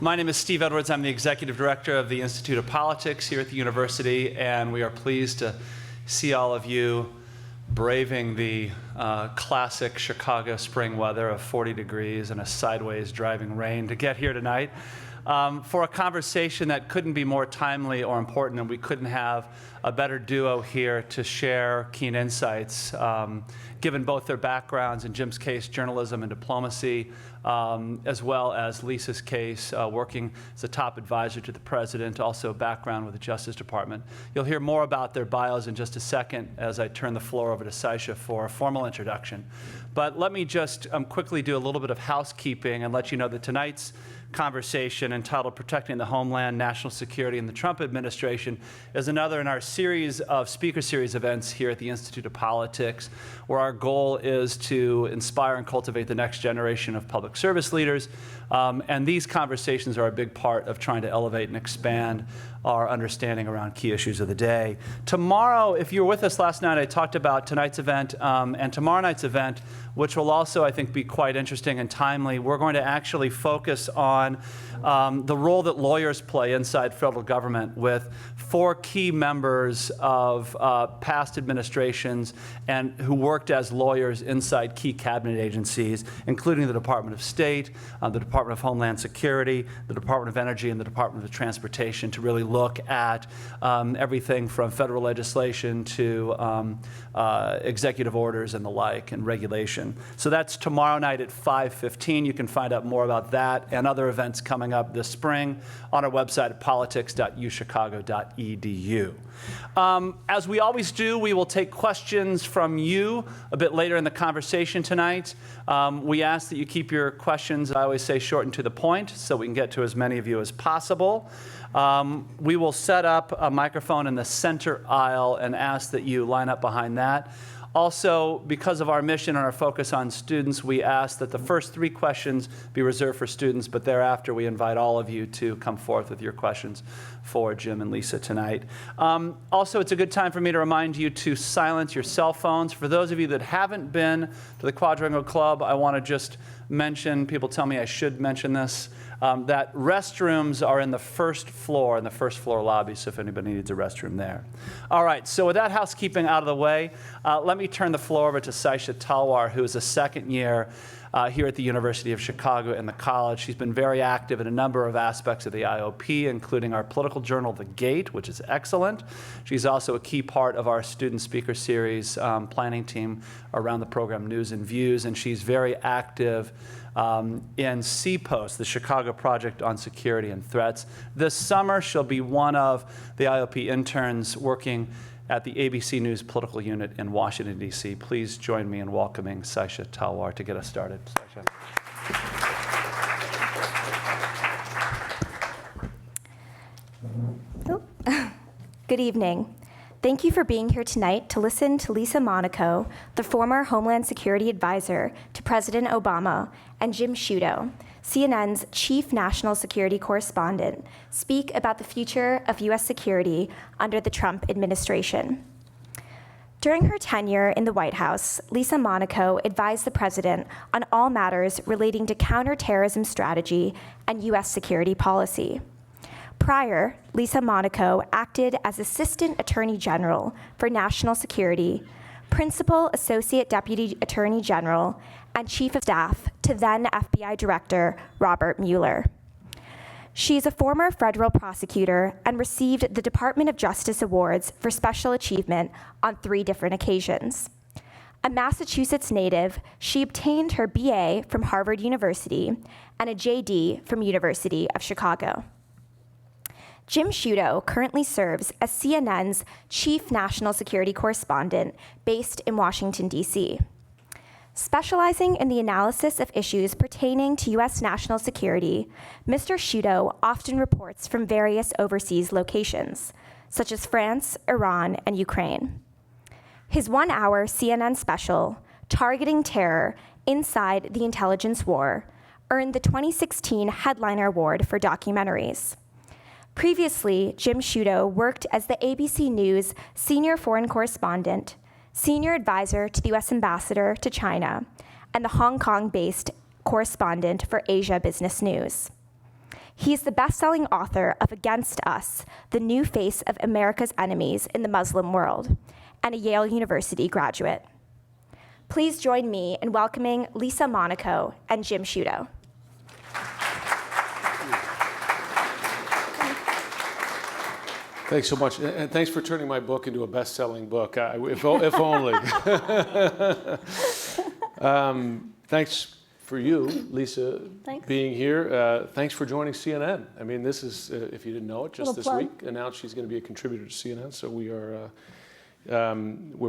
My name is Steve Edwards. I'm the Executive Director of the Institute of Politics here at the university, and we are pleased to see all of you braving the classic Chicago spring weather of 40 degrees and a sideways driving rain to get here tonight for a conversation that couldn't be more timely or important, and we couldn't have a better duo here to share keen insights, given both their backgrounds, in Jim's case, journalism and diplomacy, as well as Lisa's case, working as a top advisor to the president, also background with the Justice Department. You'll hear more about their bios in just a second as I turn the floor over to Saisha for a formal introduction. But let me just quickly do a little bit of housekeeping and let you know that tonight's conversation, entitled Protecting the Homeland, National Security, and the Trump Administration, is another in our series of speaker series events here at the Institute of Politics, where our goal is to inspire and cultivate the next generation of public service leaders. And these conversations are a big part of trying to elevate and expand our understanding around key issues of the day. Tomorrow, if you were with us last night, I talked about tonight's event and tomorrow night's event, which will also, I think, be quite interesting and timely. We're going to actually focus on the role that lawyers play inside federal government, with 4 key members of past administrations and who worked as lawyers inside key cabinet agencies, including the Department of State, the Department of Homeland Security, the Department of Energy, and the Department of Transportation, to really look at everything from federal legislation to executive orders and the like, and regulation. So that's tomorrow night at 5:15. You can find out more about that and other events coming up this spring on our website at politics.uchicago.edu. As we always do, we will take questions from you a bit later in the conversation tonight. We ask that you keep your questions, I always say, short and to the point, so we can get to as many of you as possible. We will set up a microphone in the center aisle and ask that you line up behind that. Also, because of our mission and our focus on students, we ask that the first 3 questions be reserved for students, but thereafter we invite all of you to come forth with your questions for Jim and Lisa tonight. Also, it's a good time for me to remind you to silence your cell phones. For those of you that haven't been to the Quadrangle Club, I want to just mention, people tell me I should mention this, that restrooms are in the first floor lobby, so if anybody needs a restroom there. All right, so with that housekeeping out of the way, let me turn the floor over to Saisha Talwar, who is a second year here at the University of Chicago in the college. She's been very active in a number of aspects of the IOP, including our political journal, The Gate, which is excellent. She's also a key part of our student speaker series planning team around the program News and Views, and she's very active in CPOST, the Chicago Project on Security and Threats. This summer, she'll be one of the IOP interns working at the ABC News political unit in Washington, D.C. Please join me in welcoming Saisha Talwar to get us started. Saisha. Good evening. Thank you for being here tonight to listen to Lisa Monaco, the former Homeland Security Advisor to President Obama, and Jim Sciutto, CNN's Chief National Security Correspondent, speak about the future of U.S. security under the Trump administration. During her tenure in the White House, Lisa Monaco advised the president on all matters relating to counterterrorism strategy and U.S. security policy. Prior, Lisa Monaco acted as Assistant Attorney General for National Security, Principal Associate Deputy Attorney General, and Chief of Staff to then FBI Director Robert Mueller. She is a former federal prosecutor and received the Department of Justice Awards for Special Achievement on 3 different occasions. A Massachusetts native, she obtained her BA from Harvard University and a JD from University of Chicago. Jim Sciutto currently serves as CNN's Chief National Security Correspondent based in Washington, D.C. Specializing in the analysis of issues pertaining to U.S. national security, Mr. Sciutto often reports from various overseas locations, such as France, Iran, and Ukraine. His 1-hour CNN special, Targeting Terror Inside the Intelligence War, earned the 2016 Headliner Award for documentaries. Previously, Jim Sciutto worked as the ABC News Senior Foreign Correspondent, Senior Advisor to the U.S. Ambassador to China, and the Hong Kong-based correspondent for Asia Business News. He's the best-selling author of Against Us, The New Face of America's Enemies in the Muslim World, and a Yale University graduate. Please join me in welcoming Lisa Monaco and Jim Sciutto. Thanks so much, and thanks for turning my book into a best-selling book, if only. Thanks for you, Lisa, being here. Thanks for joining CNN. I mean, this is, if you didn't know it, just this week, announced she's going to be a contributor to CNN, so we're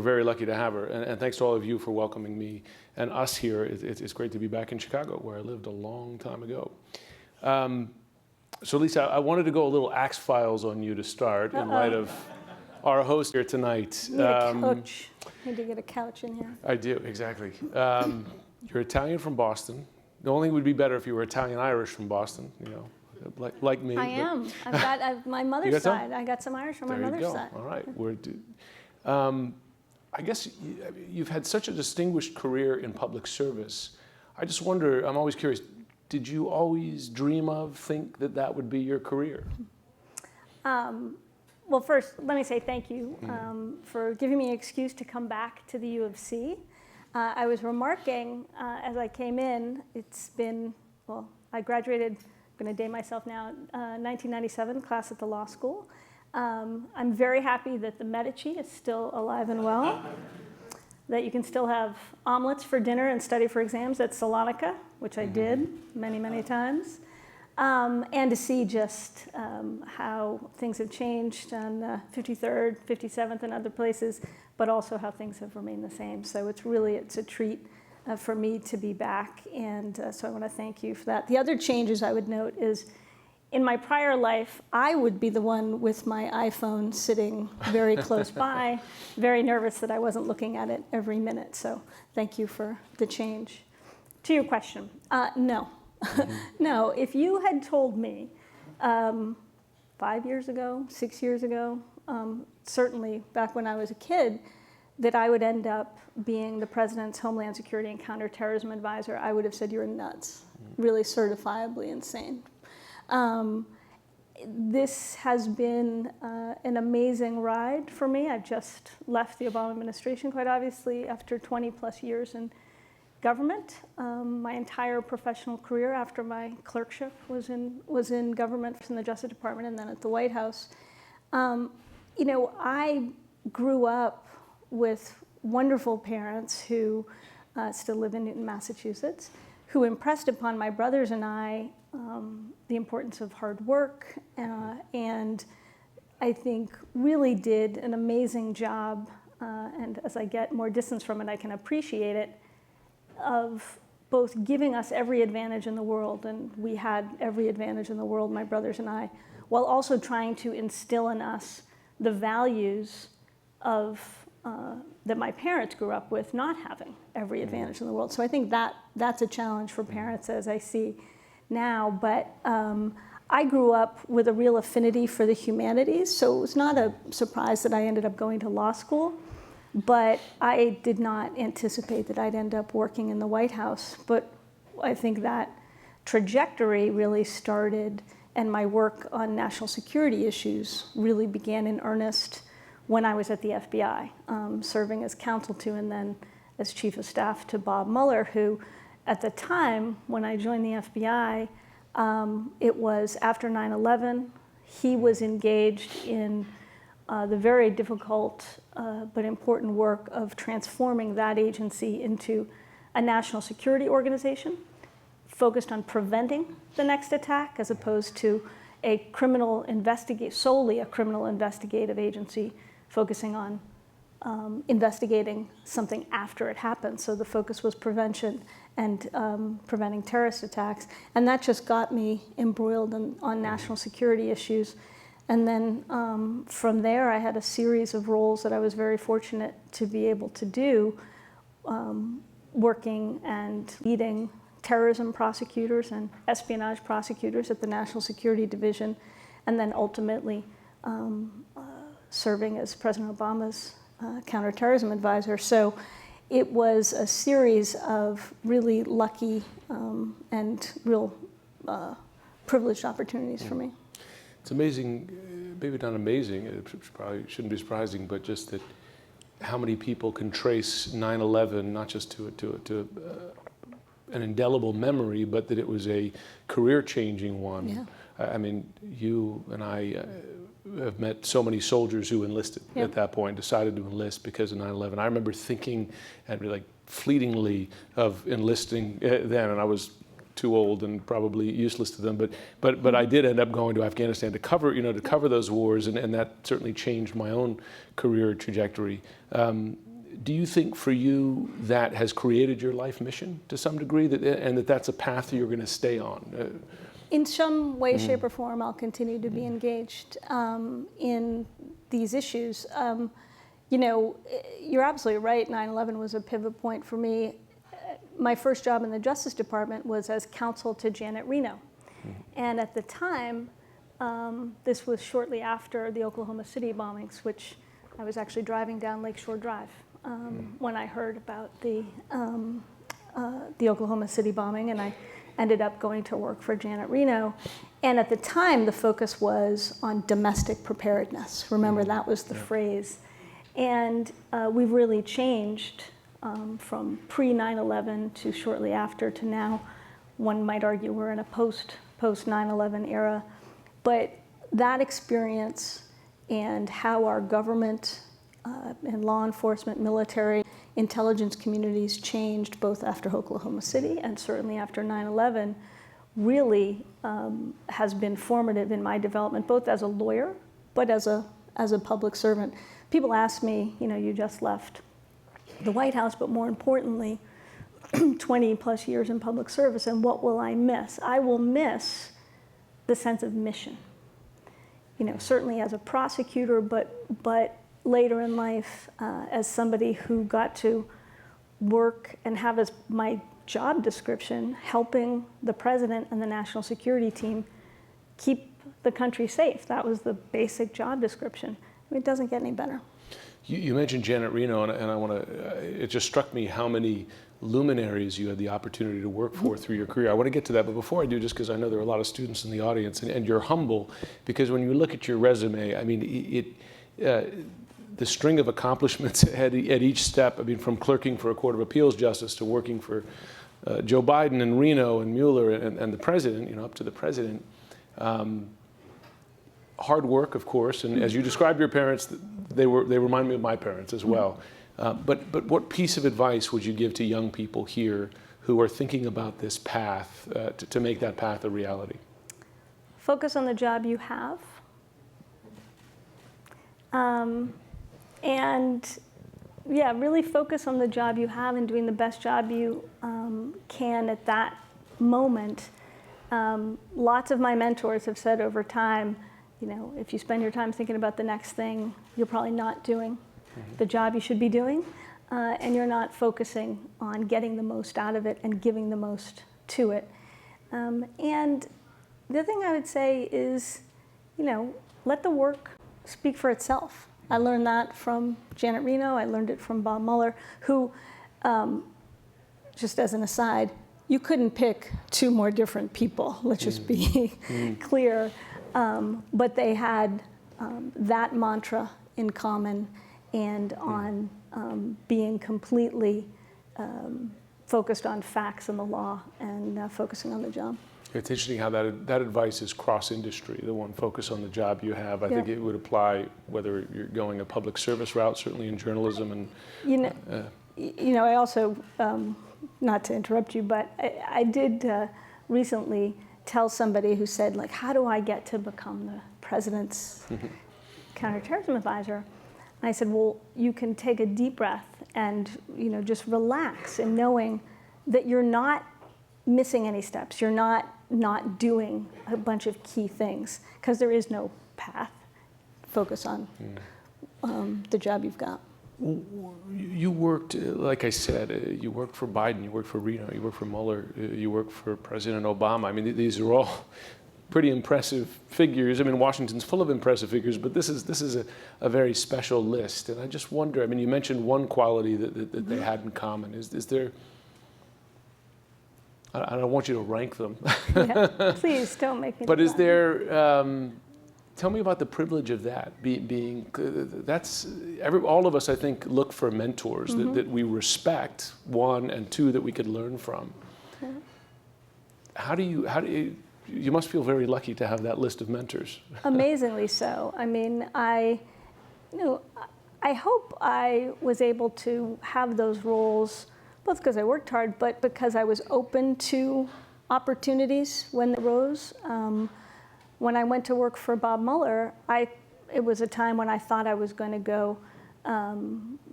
very lucky to have her. And thanks to all of you for welcoming me and us here. It's great to be back in Chicago, where I lived a long time ago. So Lisa, I wanted to go a little Axe Files on you to start in light of our host here tonight. Need a couch. Need to get a couch in here. I do, exactly. You're Italian from Boston. The only thing would be better if you were Italian-Irish from Boston, you know, like me. I am. I've got my mother's side. I got some Irish from my mother's side. All right. I guess you've had such a distinguished career in public service. I just wonder, I'm always curious, did you always think that would be your career? Well, first, let me say thank you for giving me an excuse to come back to the U of C. I was remarking as I came in, it's been, well, I graduated, I'm going to date myself now, 1997, class at the law school. I'm very happy that the Medici is still alive and well, that you can still have omelets for dinner and study for exams at Salonika, which I did many, many times, and to see just how things have changed on 53rd, 57th, and other places, but also how things have remained the same. So it's a treat for me to be back, and so I want to thank you for that. The other changes I would note is, in my prior life, I would be the one with my iPhone sitting very close by, very nervous that I wasn't looking at it every minute. So thank you for the change. To your question, no. No, if you had told me 5 years ago, 6 years ago, certainly back when I was a kid, that I would end up being the President's Homeland Security and Counterterrorism Advisor, I would have said you're nuts, really certifiably insane. This has been an amazing ride for me. I've just left the Obama administration, quite obviously, after 20 plus years in government. My entire professional career after my clerkship was in government in the Justice Department and then at the White House. You know, I grew up with wonderful parents who still live in Newton, Massachusetts, who impressed upon my brothers and I the importance of hard work, and I think really did an amazing job, and as I get more distance from it, I can appreciate it, of both giving us every advantage in the world, and we had every advantage in the world, my brothers and I, while also trying to instill in us the values of that my parents grew up with, not having every advantage in the world. So I think that's a challenge for parents, as I see now, but I grew up with a real affinity for the humanities, so it was not a surprise that I ended up going to law school, but I did not anticipate that I'd end up working in the White House. But I think that trajectory really started, and my work on national security issues really began in earnest when I was at the FBI, serving as counsel to and then as chief of staff to Bob Mueller, who at the time when I joined the FBI, it was after 9/11. He was engaged in the very difficult but important work of transforming that agency into a national security organization focused on preventing the next attack as opposed to solely a criminal investigative agency focusing on investigating something after it happened. So the focus was prevention and preventing terrorist attacks. And that just got me embroiled on national security issues. And then from there, I had a series of roles that I was very fortunate to be able to do, working and leading terrorism prosecutors and espionage prosecutors at the National Security Division, and then ultimately serving as President Obama's counterterrorism advisor. So it was a series of really lucky and real privileged opportunities for me. It's amazing, maybe not amazing, it probably shouldn't be surprising, but just that how many people can trace 9/11 not just to an indelible memory, but that it was a career-changing one. Yeah. I mean, you and I have met so many soldiers who enlisted Yep. at that point, decided to enlist because of 9/11. I remember thinking, and like fleetingly, of enlisting then, and I was too old and probably useless to them, but I did end up going to Afghanistan to cover those wars, and that certainly changed my own career trajectory. Do you think for you that has created your life mission to some degree, and that's a path you're going to stay on? In some way, shape, or form, I'll continue to be engaged in these issues. You know, you're absolutely right. 9/11 was a pivot point for me. My first job in the Justice Department was as counsel to Janet Reno. And at the time, this was shortly after the Oklahoma City bombings, which I was actually driving down Lakeshore Drive when I heard about the Oklahoma City bombing, and I ended up going to work for Janet Reno. And at the time, the focus was on domestic preparedness. Remember, that was the phrase. And we've really changed from pre-9/11 to shortly after to now. One might argue we're in a post-9/11 era. But that experience and how our government and law enforcement, military, intelligence communities changed both after Oklahoma City and certainly after 9/11 really has been formative in my development, both as a lawyer, but as a public servant. People ask me, you know, you just left the White House, but more importantly, 20 plus years in public service, and what will I miss? I will miss the sense of mission. You know, certainly as a prosecutor, but later in life, as somebody who got to work and have as my job description helping the president and the national security team keep the country safe. That was the basic job description. I mean, it doesn't get any better. You mentioned Janet Reno, and I want to. It just struck me how many luminaries you had the opportunity to work for through your career. I want to get to that, but before I do, just because I know there are a lot of students in the audience, and you're humble, because when you look at your resume, I mean, the string of accomplishments at each step. I mean, from clerking for a Court of Appeals justice to working for Joe Biden and Reno and Mueller and the president, you know, up to the president. Hard work, of course, and as you described your parents, they remind me of my parents as well. But what piece of advice would you give to young people here who are thinking about this path to make that path a reality? Focus on the job you have. And yeah, really focus on the job you have and doing the best job you can at that moment. Lots of my mentors have said over time, you know, if you spend your time thinking about the next thing, you're probably not doing the job you should be doing, and you're not focusing on getting the most out of it and giving the most to it. And the other thing I would say is, you know, let the work speak for itself. I learned that from Janet Reno. I learned it from Bob Mueller, who, just as an aside, you couldn't pick two more different people. Let's just be clear. But they had that mantra in common, and on being completely focused on facts and the law and focusing on the job. It's interesting how that advice is cross-industry, the one focus on the job you have. I think it would apply whether you're going a public service route, certainly in journalism. And you know, I also, not to interrupt you, but I did recently tell somebody who said, like, how do I get to become the president's counterterrorism advisor? And I said, well, you can take a deep breath and, you know, just relax in knowing that you're not missing any steps. You're not doing a bunch of key things, because there is no path. Focus on the job you've got. You worked, like I said, you worked for Biden, you worked for Reno, you worked for Mueller, you worked for President Obama. I mean, these are all pretty impressive figures. I mean, Washington's full of impressive figures, but this is a very special list. And I just wonder, I mean, you mentioned one quality that they had in common. Is there I don't want you to rank them. Yeah, please don't make me. But do is that. there, tell me about the privilege of that, being, that's, all of us, I think, look for mentors that we respect, one, and two, that we could learn from. Yeah. How do you must feel very lucky to have that list of mentors. Amazingly so. I mean, I hope I was able to have those roles, both because I worked hard, but because I was open to opportunities when they arose. When I went to work for Bob Mueller, it was a time when I thought I was going to go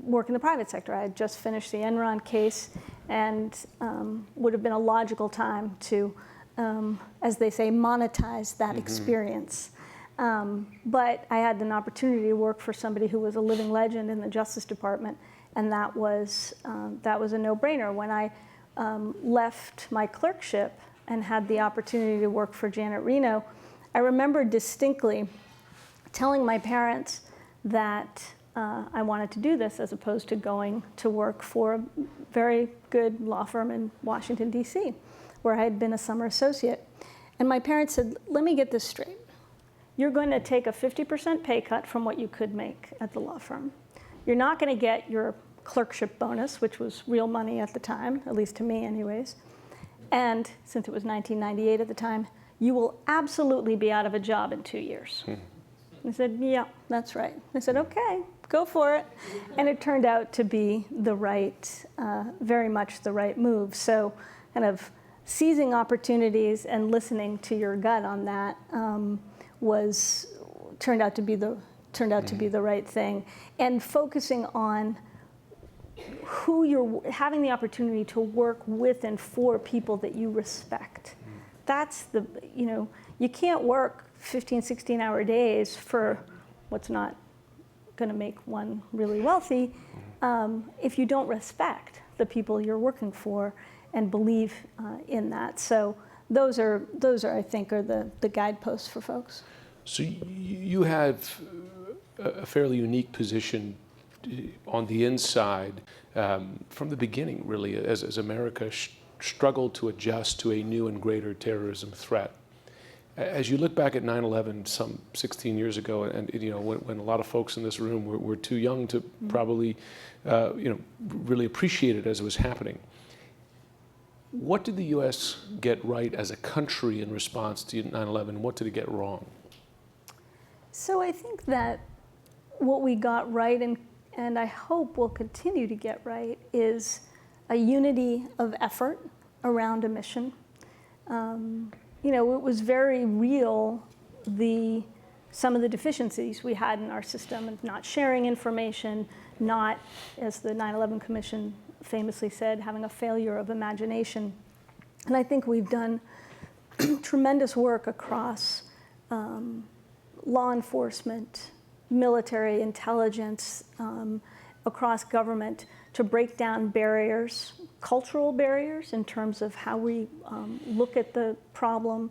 work in the private sector. I had just finished the Enron case, and would have been a logical time to, as they say, monetize that experience. But I had an opportunity to work for somebody who was a living legend in the Justice Department, and that was a no-brainer. When I left my clerkship and had the opportunity to work for Janet Reno, I remember distinctly telling my parents that I wanted to do this as opposed to going to work for a very good law firm in Washington, D.C., where I had been a summer associate. And my parents said, let me get this straight. You're going to take a 50% pay cut from what you could make at the law firm. You're not going to get your clerkship bonus, which was real money at the time, at least to me anyways. And since it was 1998 at the time, you will absolutely be out of a job in 2 years. I said, yeah, that's right. I said, okay, go for it. And it turned out to be the right, very much the right move. So kind of seizing opportunities and listening to your gut on that turned out to be the right thing. And focusing on who you're having the opportunity to work with and for people that you respect. That's you can't work 15, 16-hour days for what's not going to make one really wealthy if you don't respect the people you're working for and believe in that. So those are I think are the guideposts for folks. So you have a fairly unique position on the inside from the beginning, really, as America struggled to adjust to a new and greater terrorism threat. As you look back at 9/11 some 16 years ago, and when a lot of folks in this room were too young to probably really appreciate it as it was happening, what did the U.S. get right as a country in response to 9/11? What did it get wrong? So I think that what we got right, and I hope we'll continue to get right, is a unity of effort around a mission. It was very real, some of the deficiencies we had in our system, and not sharing information, not, as the 9/11 Commission famously said, having a failure of imagination. And I think we've done tremendous work across law enforcement, military intelligence, across government to break down barriers, cultural barriers in terms of how we look at the problem,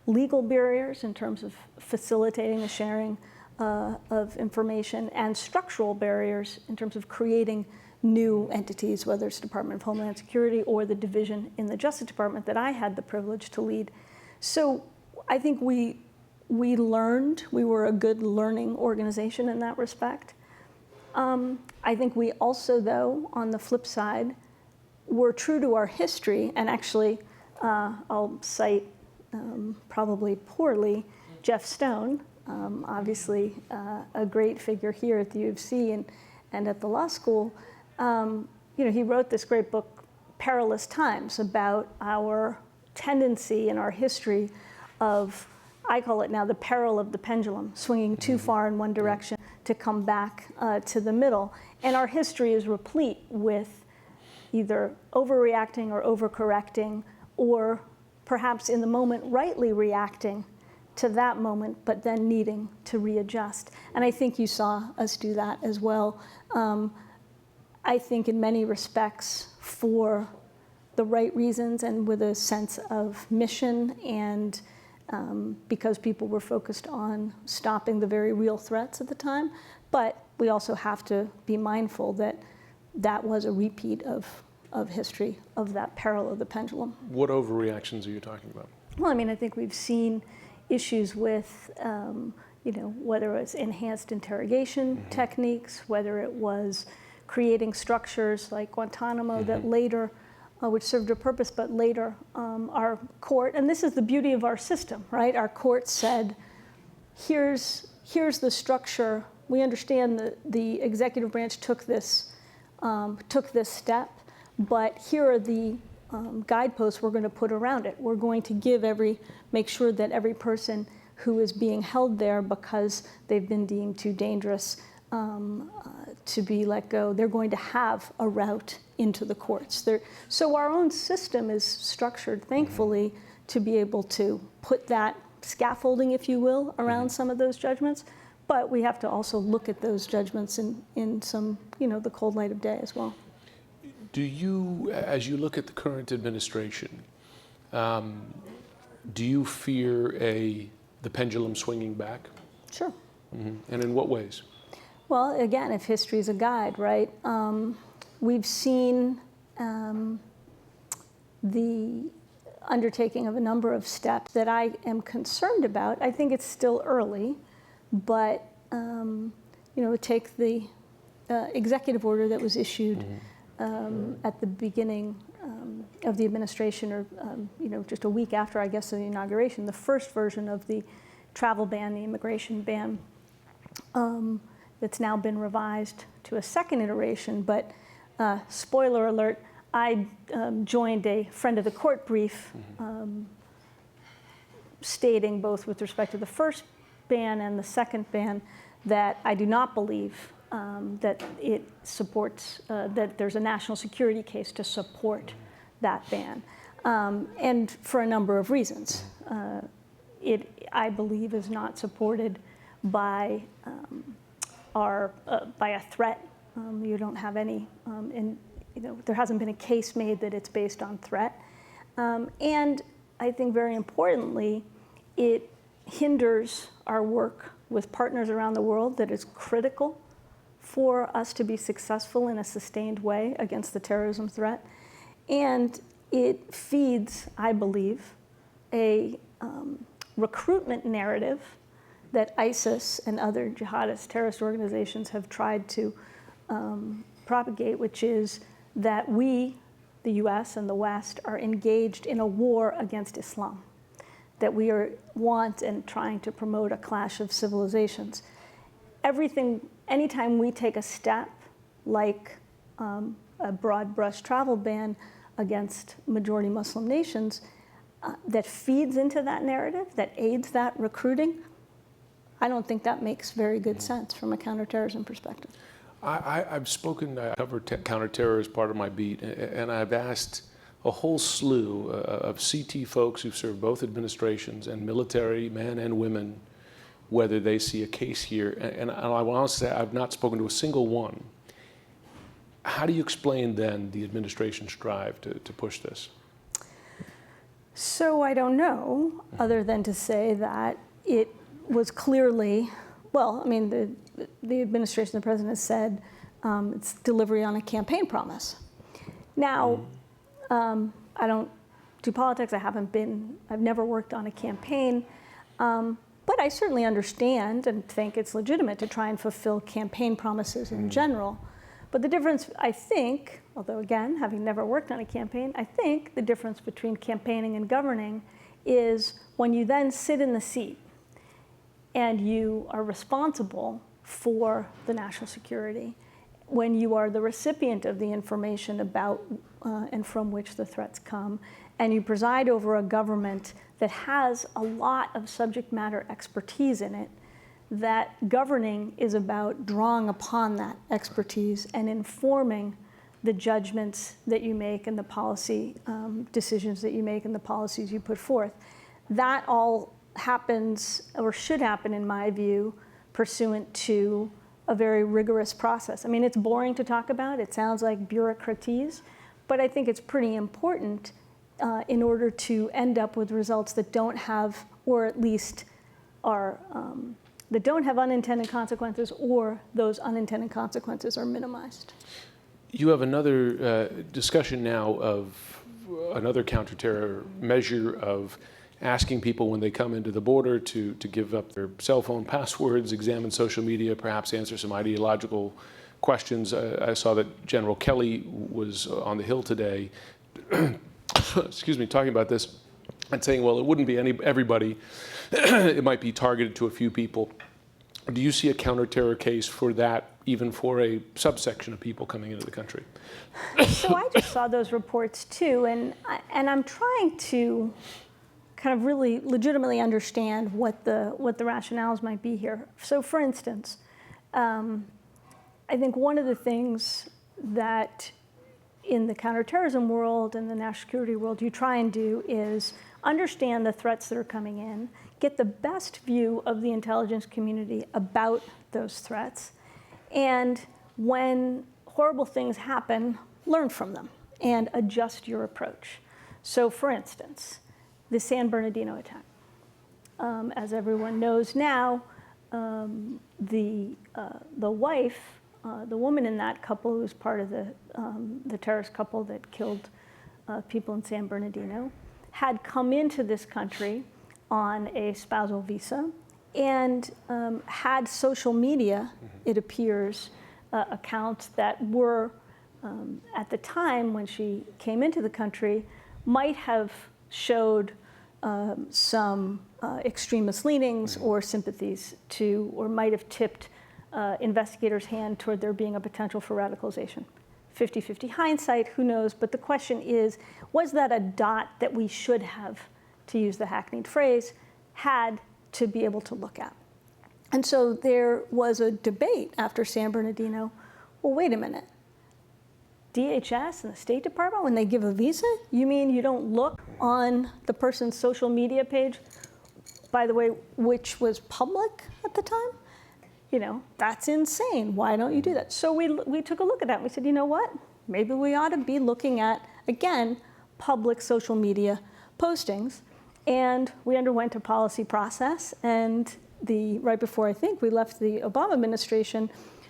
legal barriers in terms of facilitating the sharing of information, and structural barriers in terms of creating new entities, whether it's Department of Homeland Security or the division in the Justice Department that I had the privilege to lead. So I think we learned, we were a good learning organization in that respect. I think we also, though, on the flip side, were true to our history, and actually, I'll cite probably poorly, Jeff Stone, obviously a great figure here at the U of C and at the law school. He wrote this great book, Perilous Times, about our tendency in our history of, I call it now, the peril of the pendulum, swinging too far in one direction to come back to the middle. And our history is replete with either overreacting or overcorrecting, or perhaps in the moment rightly reacting to that moment, but then needing to readjust. And I think you saw us do that as well. I think in many respects for the right reasons and with a sense of mission, and because people were focused on stopping the very real threats at the time. But we also have to be mindful that that was a repeat of of history of that peril of the pendulum. What overreactions are you talking about? Well, I mean, I think we've seen issues with, whether it's enhanced interrogation techniques, whether it was creating structures like Guantanamo that later, which served a purpose, but later our court, and this is the beauty of our system, right? Our court said, here's the structure. We understand that the executive branch took this step, but here are the guideposts we're going to put around it. We're going to make sure that every person who is being held there because they've been deemed too dangerous to be let go, they're going to have a route into the courts. So our own system is structured, thankfully, to be able to put that scaffolding, if you will, around some of those judgments. But we have to also look at those judgments in some, the cold light of day as well. Do you, as you look at the current administration, do you fear the pendulum swinging back? Sure. And in what ways? Well, again, if history is a guide, right? We've seen the undertaking of a number of steps that I am concerned about. I think it's still early, but take the executive order that was issued at the beginning of the administration, or just a week after, I guess, the inauguration, the first version of the travel ban, the immigration ban, that's now been revised to a second iteration. But spoiler alert, I joined a friend of the court brief stating, both with respect to the first ban and the second ban, that I do not believe that it supports, that there's a national security case to support that ban, and for a number of reasons. It, I believe, is not supported by by a threat. You don't have any, there hasn't been a case made that it's based on threat. And I think very importantly, it hinders our work with partners around the world that is critical for us to be successful in a sustained way against the terrorism threat. And it feeds, I believe, a recruitment narrative that ISIS and other jihadist terrorist organizations have tried to propagate, which is that we, the US and the West, are engaged in a war against Islam, that we want and trying to promote a clash of civilizations. Anytime we take a step like a broad brush travel ban against majority Muslim nations that feeds into that narrative, that aids that recruiting, I don't think that makes very good sense from a counterterrorism perspective. I've spoken, I cover counterterror as part of my beat, and I've asked a whole slew of CT folks who've served both administrations and military men and women whether they see a case here. And I want to say I've not spoken to a single one. How do you explain then the administration's drive to push this? So I don't know, other than to say that it was clearly, well, I mean, the administration, the president has said it's delivery on a campaign promise. Now, I don't do politics. I've never worked on a campaign, but I certainly understand and think it's legitimate to try and fulfill campaign promises in general. But the difference, I think, although again, having never worked on a campaign, I think the difference between campaigning and governing is when you then sit in the seat and you are responsible for the national security, when you are the recipient of the information about and from which the threats come, and you preside over a government that has a lot of subject matter expertise in it, that governing is about drawing upon that expertise and informing the judgments that you make and the policy decisions that you make and the policies you put forth. That all happens, or should happen in my view, pursuant to a very rigorous process. I mean, it's boring to talk about. It sounds like bureaucratese, but I think it's pretty important in order to end up with results that don't have, or at least are, that don't have unintended consequences, or those unintended consequences are minimized. You have another discussion now of another counterterror measure of asking people when they come into the border to give up their cell phone passwords, examine social media, perhaps answer some ideological questions. I saw that General Kelly was on the Hill today, excuse me, talking about this and saying, well, it wouldn't be everybody. It might be targeted to a few people. Do you see a counterterror case for that, even for a subsection of people coming into the country? So I just saw those reports too, and I'm trying to kind of really legitimately understand what the rationales might be here. So for instance, I think one of the things that in the counterterrorism world and the national security world you try and do is understand the threats that are coming in, get the best view of the intelligence community about those threats, and when horrible things happen, learn from them and adjust your approach. So for instance, the San Bernardino attack. As everyone knows now, the wife, the woman in that couple who was part of the terrorist couple that killed people in San Bernardino, had come into this country on a spousal visa and had social media, it appears, accounts that were, at the time when she came into the country, might have showed some extremist leanings or sympathies to, or might have tipped investigators' hand toward there being a potential for radicalization. 50-50 hindsight, who knows? But the question is, was that a dot that we should have, to use the hackneyed phrase, had to be able to look at? And so there was a debate after San Bernardino. Well, wait a minute. DHS and the State Department, when they give a visa, you mean you don't look on the person's social media page, by the way, which was public at the time? You know, that's insane. Why don't you do that? So we took a look at that and we said, you know what? Maybe we ought to be looking at, again, public social media postings. And we underwent a policy process, and right before I think we left the Obama administration,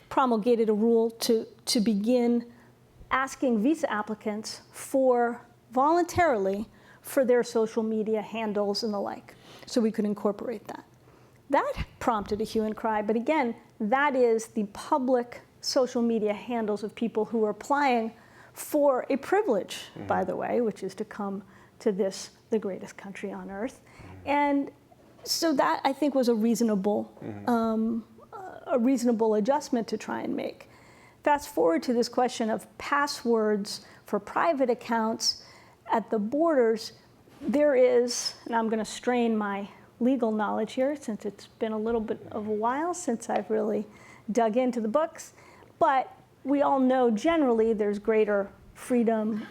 promulgated a rule to begin asking visa applicants voluntarily for their social media handles and the like, so we could incorporate that. That prompted a hue and cry, but again, that is the public social media handles of people who are applying for a privilege, by the way, which is to come to this, the greatest country on earth. And so that, I think, was a reasonable adjustment to try and make. Fast forward to this question of passwords for private accounts at the borders. There is, and I'm going to strain my legal knowledge here since it's been a little bit of a while since I've really dug into the books, but we all know generally there's greater freedom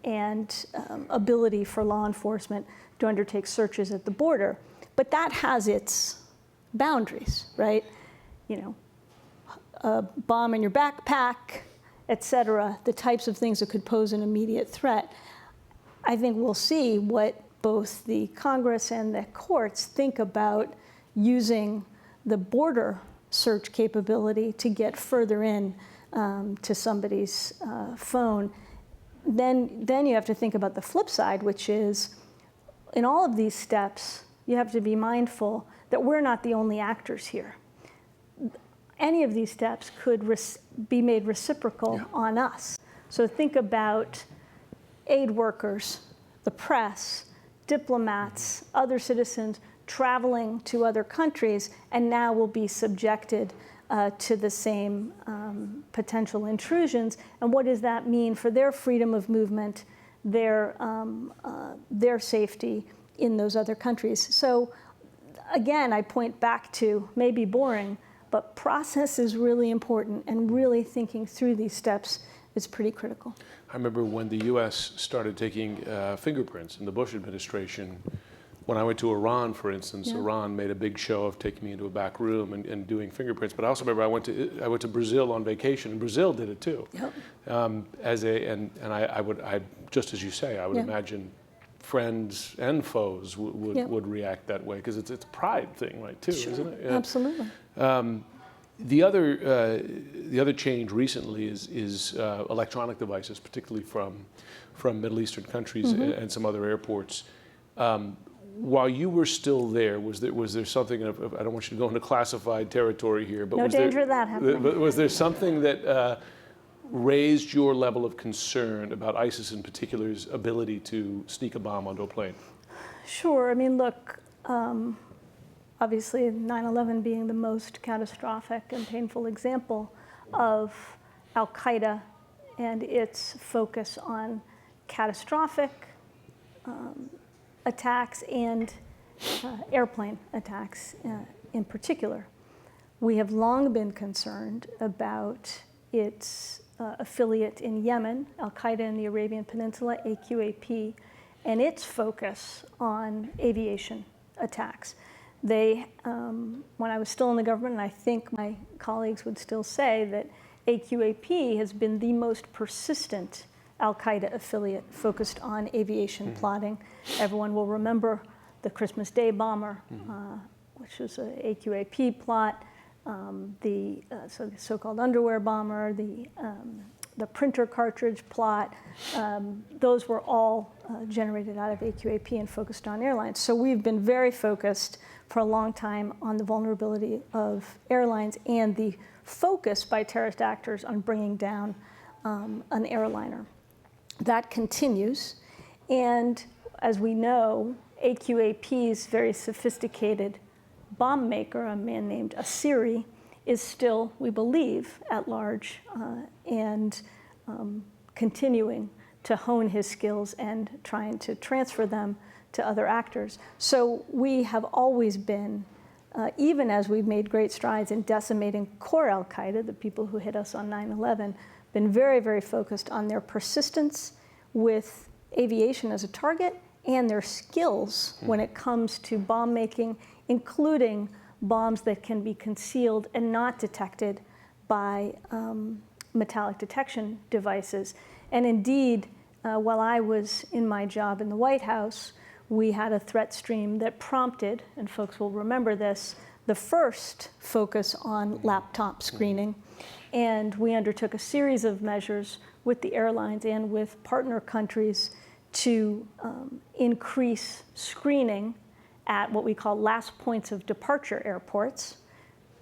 and ability for law enforcement to undertake searches at the border, but that has its boundaries, right? You know, a bomb in your backpack, et cetera, the types of things that could pose an immediate threat. I think we'll see what both the Congress and the courts think about using the border search capability to get further in to somebody's phone. Then you have to think about the flip side, which is in all of these steps, you have to be mindful that we're not the only actors here. Any of these steps could be made reciprocal on us. So think about aid workers, the press, diplomats, other citizens traveling to other countries, and now will be subjected to the same potential intrusions. And what does that mean for their freedom of movement, their safety in those other countries? So again, I point back to, maybe boring, but process is really important, and really thinking through these steps is pretty critical. I remember when the U.S. started taking fingerprints in the Bush administration. When I went to Iran, for instance, Iran made a big show of taking me into a back room and doing fingerprints. But I also remember I went to Brazil on vacation, and Brazil did it too. Yep. I would just as you say, I would imagine friends and foes would react that way, because it's a pride thing, right? Too, sure. Isn't it? Yeah. Absolutely. The other change recently is electronic devices, particularly from Middle Eastern countries and some other airports. While you were still there, was there something of, I don't want you to go into classified territory here, but No was danger there, of that happening. But was there something that raised your level of concern about ISIS in particular's ability to sneak a bomb onto a plane? Sure. I mean, look, obviously 9/11 being the most catastrophic and painful example of Al-Qaeda and its focus on catastrophic attacks and airplane attacks in particular. We have long been concerned about its affiliate in Yemen, Al-Qaeda in the Arabian Peninsula, AQAP, and its focus on aviation attacks. They, when I was still in the government, and I think my colleagues would still say that AQAP has been the most persistent Al-Qaeda affiliate focused on aviation plotting. Everyone will remember the Christmas Day bomber, which was an AQAP plot, the so-called underwear bomber, the printer cartridge plot. Those were all generated out of AQAP and focused on airlines. So we've been very focused for a long time on the vulnerability of airlines and the focus by terrorist actors on bringing down an airliner. That continues, and as we know, AQAP's very sophisticated bomb maker, a man named Asiri, is still, we believe, at large and continuing to hone his skills and trying to transfer them to other actors. So we have always been, even as we've made great strides in decimating core Al-Qaeda, the people who hit us on 9/11, been very, very focused on their persistence with aviation as a target and their skills when it comes to bomb making, including bombs that can be concealed and not detected by metallic detection devices. And indeed, while I was in my job in the White House, we had a threat stream that prompted, and folks will remember this, the first focus on laptop screening. And we undertook a series of measures with the airlines and with partner countries to increase screening at what we call last points of departure airports,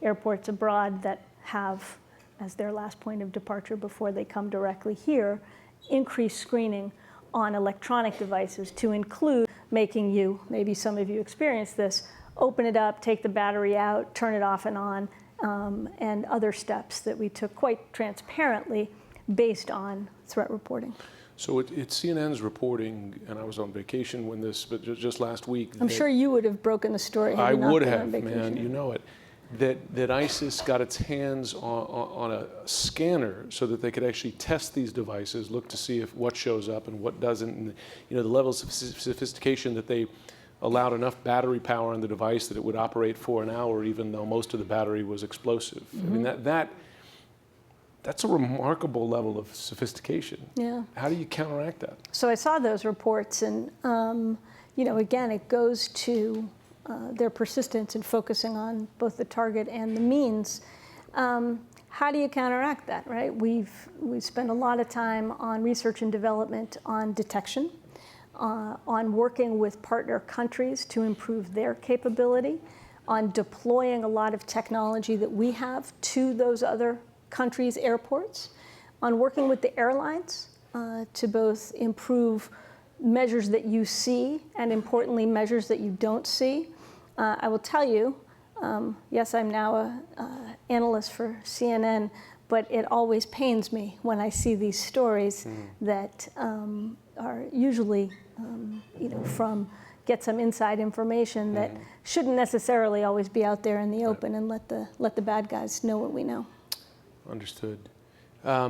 airports abroad that have as their last point of departure before they come directly here, increase screening on electronic devices to include making you, maybe some of you experienced this, open it up, take the battery out, turn it off and on, and other steps that we took quite transparently based on threat reporting. So it's CNN's reporting, and I was on vacation when this, but just last week. I'm sure you would have broken the story had I you not would been have, on vacation. man, you know it. That ISIS got its hands on a scanner so that they could actually test these devices, look to see if what shows up and what doesn't, and the levels of sophistication that they allowed enough battery power on the device that it would operate for an hour, even though most of the battery was explosive. I mean, that's a remarkable level of sophistication. Yeah. How do you counteract that? So I saw those reports, and again, it goes to their persistence in focusing on both the target and the means. How do you counteract that, right? We've spent a lot of time on research and development on detection, on working with partner countries to improve their capability, on deploying a lot of technology that we have to those other countries' airports, on working with the airlines to both improve measures that you see and, importantly, measures that you don't see. I will tell you, yes, I'm now an analyst for CNN, but it always pains me when I see these stories that are usually, get some inside information that shouldn't necessarily always be out there in the open, and let the bad guys know what we know. Understood. I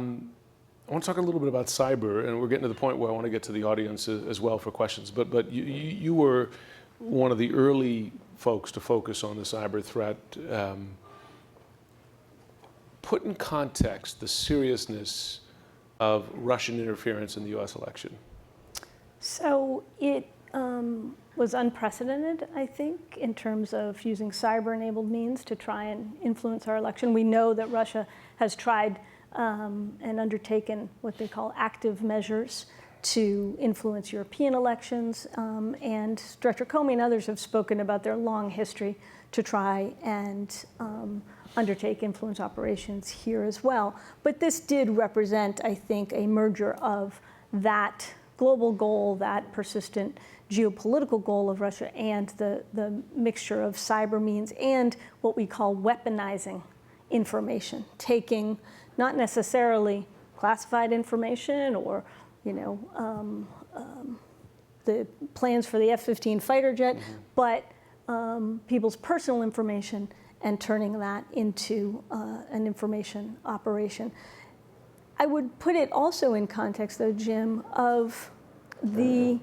want to talk a little bit about cyber, and we're getting to the point where I want to get to the audience as well for questions. But you were one of the early folks to focus on the cyber threat. Put in context the seriousness of Russian interference in the U.S. election. So it was unprecedented, I think, in terms of using cyber-enabled means to try and influence our election. We know that Russia has tried and undertaken what they call active measures to influence European elections, and Director Comey and others have spoken about their long history to try and undertake influence operations here as well. But this did represent, I think, a merger of that global goal, that persistent geopolitical goal of Russia, and the mixture of cyber means and what we call weaponizing information, taking not necessarily classified information or the plans for the F-15 fighter jet, but people's personal information and turning that into an information operation. I would put it also in context, though, Jim, of the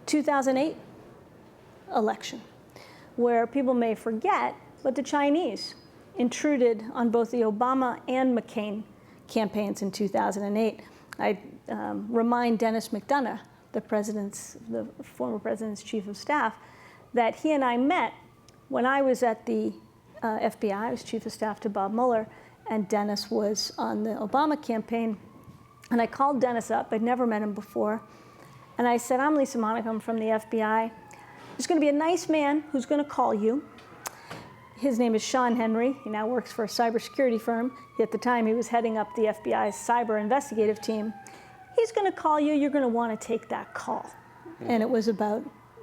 2008 election, where people may forget, but the Chinese intruded on both the Obama and McCain campaigns in 2008. I remind Dennis McDonough, the former president's chief of staff, that he and I met when I was at the FBI. I was chief of staff to Bob Mueller, and Dennis was on the Obama campaign. And I called Dennis up. I'd never met him before. And I said, I'm Lisa Monaco, I'm from the FBI. There's going to be a nice man who's going to call you. His name is Sean Henry. He now works for a cybersecurity firm. At the time, he was heading up the FBI's cyber investigative team. He's going to call you. You're going to want to take that call. And it was about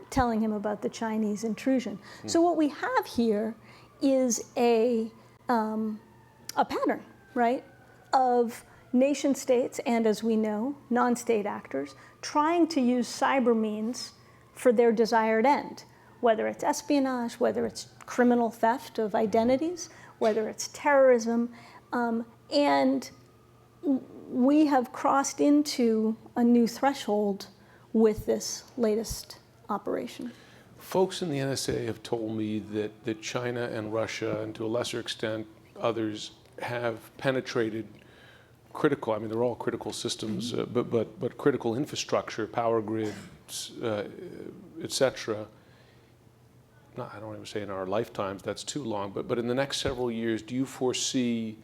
telling him about the Chinese intrusion. So what we have here is a pattern, right, of nation states and, as we know, non-state actors trying to use cyber means for their desired end, whether it's espionage, whether it's criminal theft of identities, whether it's terrorism. And we have crossed into a new threshold with this latest operation. Folks in the NSA have told me that China and Russia, and to a lesser extent others, have penetrated critical, I mean, they're all critical systems, but critical infrastructure, power grids, et cetera. I don't even say in our lifetimes, that's too long, but in the next several years, do you foresee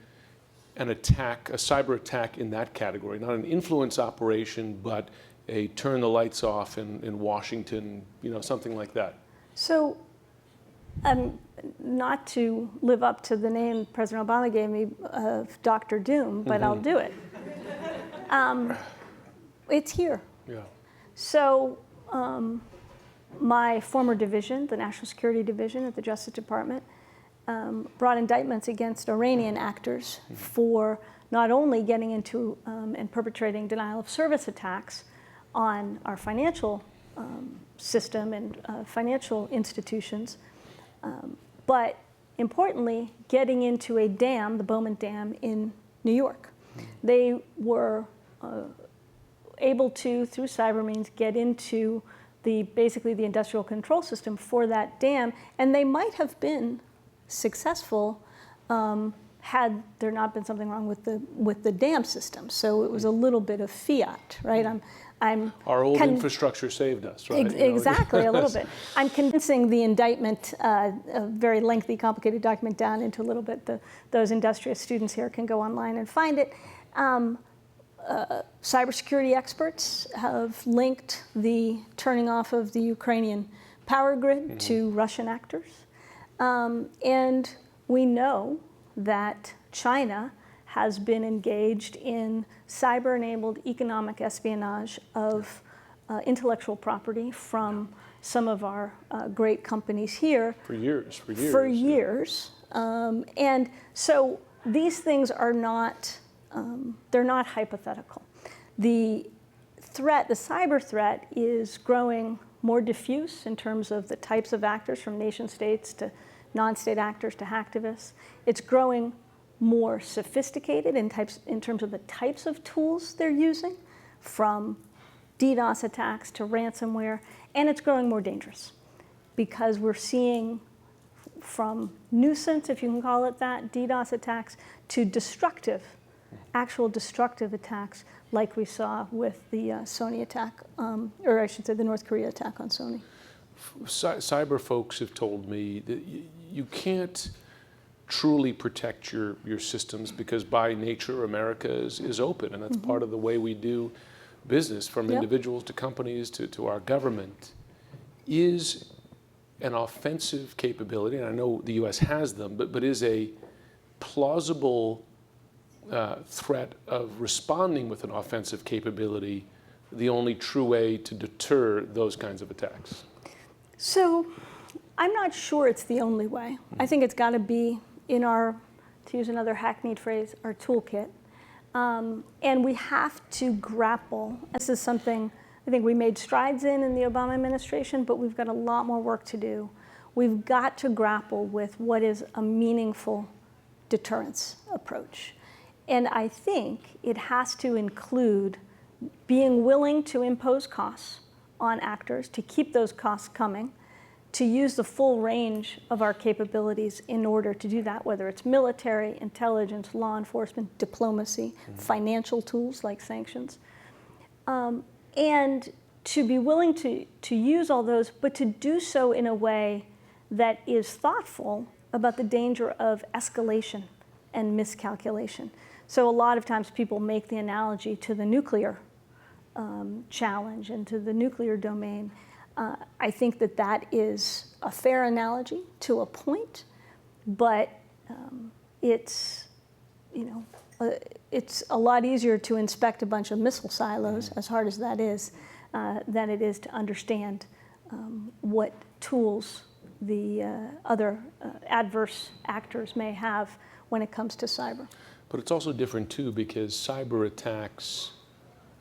an attack, a cyber attack in that category? Not an influence operation, but a turn the lights off in Washington, something like that. So, not to live up to the name President Obama gave me of Dr. Doom, but I'll do it. It's here. Yeah. So my former division, the National Security Division at the Justice Department, brought indictments against Iranian actors for not only getting into and perpetrating denial of service attacks on our financial system and financial institutions, but importantly, getting into a dam, the Bowman Dam in New York. They were able to, through cyber means, get into basically the industrial control system for that dam, and they might have been successful had there not been something wrong with the dam system. So it was a little bit of fiat, right? Our old infrastructure saved us, right? Exactly, a little bit. I'm condensing the indictment, a very lengthy, complicated document, down into a little bit. Those industrious students here can go online and find it. Cybersecurity experts have linked the turning off of the Ukrainian power grid to Russian actors. And we know that China has been engaged in cyber-enabled economic espionage of intellectual property from some of our great companies here. For years. And so these things are not, they're not hypothetical. The threat, the cyber threat, is growing more diffuse in terms of the types of actors, from nation states to non-state actors to hacktivists. It's growing more sophisticated in terms of the types of tools they're using, from DDoS attacks to ransomware, and it's growing more dangerous because we're seeing from nuisance, if you can call it that, DDoS attacks, to destructive actual destructive attacks like we saw with the Sony attack, or I should say the North Korea attack on Sony. Cyber folks have told me that you can't truly protect your systems because by nature America is open, and that's part of the way we do business, from individuals to companies to our government. Is an offensive capability, and I know the U.S. has them, but is a plausible threat of responding with an offensive capability the only true way to deter those kinds of attacks? So I'm not sure it's the only way. I think it's got to be in our, to use another hackneyed phrase, our toolkit. And we have to grapple. This is something I think we made strides in the Obama administration, but we've got a lot more work to do. We've got to grapple with what is a meaningful deterrence approach. And I think it has to include being willing to impose costs on actors, to keep those costs coming, to use the full range of our capabilities in order to do that, whether it's military, intelligence, law enforcement, diplomacy, financial tools like sanctions. And to be willing to use all those, but to do so in a way that is thoughtful about the danger of escalation and miscalculation. So a lot of times people make the analogy to the nuclear challenge and to the nuclear domain. I think that is a fair analogy to a point, but it's a lot easier to inspect a bunch of missile silos, as hard as that is, than it is to understand what tools the other adverse actors may have when it comes to cyber. But it's also different too, because cyber attacks,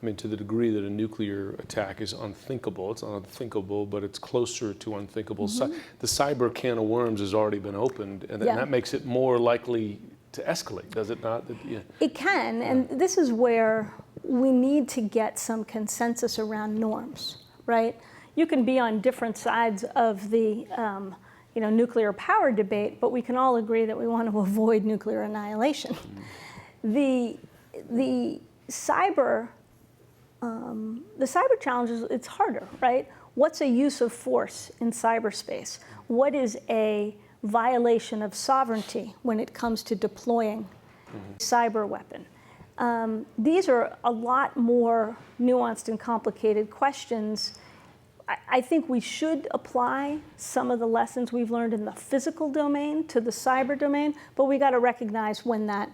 I mean, to the degree that a nuclear attack is unthinkable, it's not unthinkable, but it's closer to unthinkable. The cyber can of worms has already been opened, and that makes it more likely to escalate, does it not? It can, and this is where we need to get some consensus around norms, right? You can be on different sides of the nuclear power debate, but we can all agree that we want to avoid nuclear annihilation. The cyber challenge it's harder, right? What's a use of force in cyberspace? What is a violation of sovereignty when it comes to deploying a cyber weapon? These are a lot more nuanced and complicated questions. I think we should apply some of the lessons we've learned in the physical domain to the cyber domain, but we got to recognize when that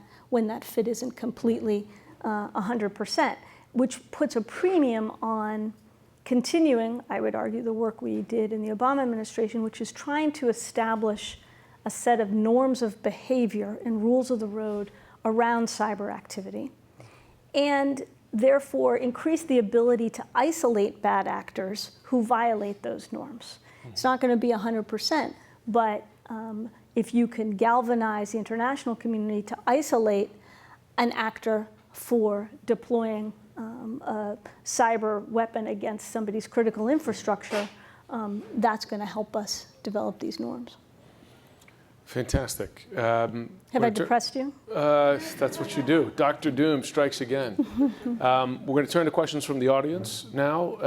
fit isn't completely 100%, which puts a premium on continuing, I would argue, the work we did in the Obama administration, which is trying to establish a set of norms of behavior and rules of the road around cyber activity, and therefore increase the ability to isolate bad actors who violate those norms. It's not going to be 100%, but if you can galvanize the international community to isolate an actor for deploying a cyber weapon against somebody's critical infrastructure, that's going to help us develop these norms. Fantastic. Have I depressed you? That's what you do. Dr. Doom strikes again. We're going to turn to questions from the audience now.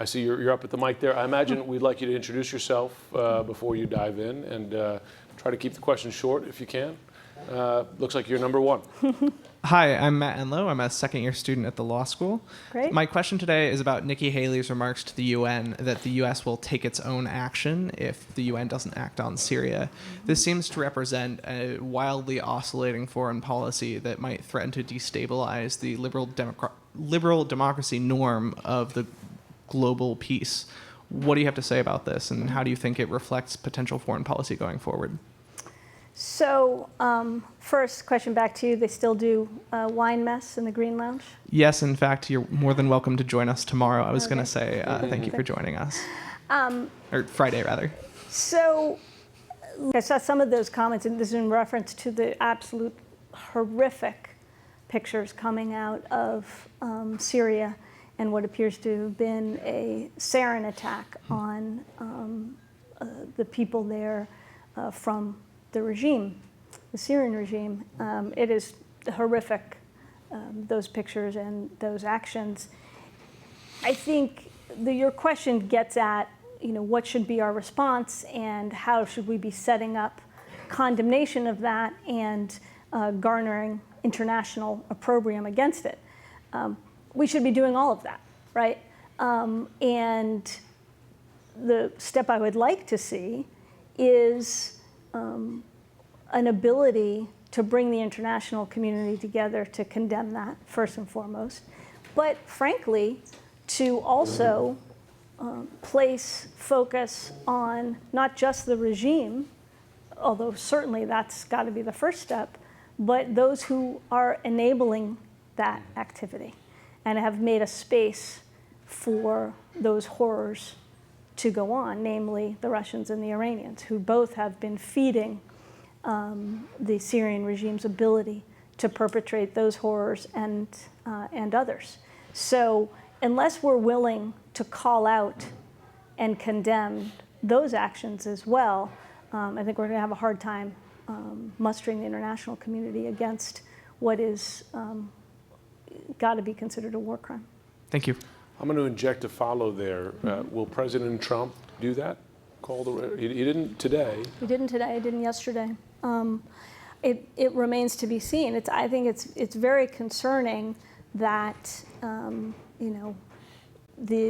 I see you're up at the mic there. I imagine we'd like you to introduce yourself before you dive in, and try to keep the questions short if you can. Looks like you're number one. Hi, I'm Matt Enlow. I'm a second-year student at the law school. Great. My question today is about Nikki Haley's remarks to the UN that the U.S. will take its own action if the UN doesn't act on Syria. This seems to represent a wildly oscillating foreign policy that might threaten to destabilize the liberal democracy norm of the global peace. What do you have to say about this, and how do you think it reflects potential foreign policy going forward? So, first question back to you. They still do wine mess in the Green Lounge? Yes, in fact, you're more than welcome to join us tomorrow. I was going to say thank you for joining us. Or Friday, rather. So, I saw some of those comments, and this is in reference to the absolute horrific pictures coming out of Syria and what appears to have been a sarin attack on the people there from the regime, the Syrian regime. It is horrific those pictures and those actions. I think your question gets at, what should be our response and how should we be setting up condemnation of that and garnering international opprobrium against it. We should be doing all of that, right? And the step I would like to see is an ability to bring the international community together to condemn that, first and foremost, but frankly, to also place focus on not just the regime, although certainly that's got to be the first step, but those who are enabling that activity and have made a space for those horrors to go on, namely the Russians and the Iranians, who both have been feeding the Syrian regime's ability to perpetrate those horrors and others. So unless we're willing to call out and condemn those actions as well, I think we're going to have a hard time mustering the international community against what is got to be considered a war crime. Thank you. I'm going to inject a follow there. Will President Trump do that? He didn't today. He didn't today. He didn't yesterday. It remains to be seen. I think it's very concerning that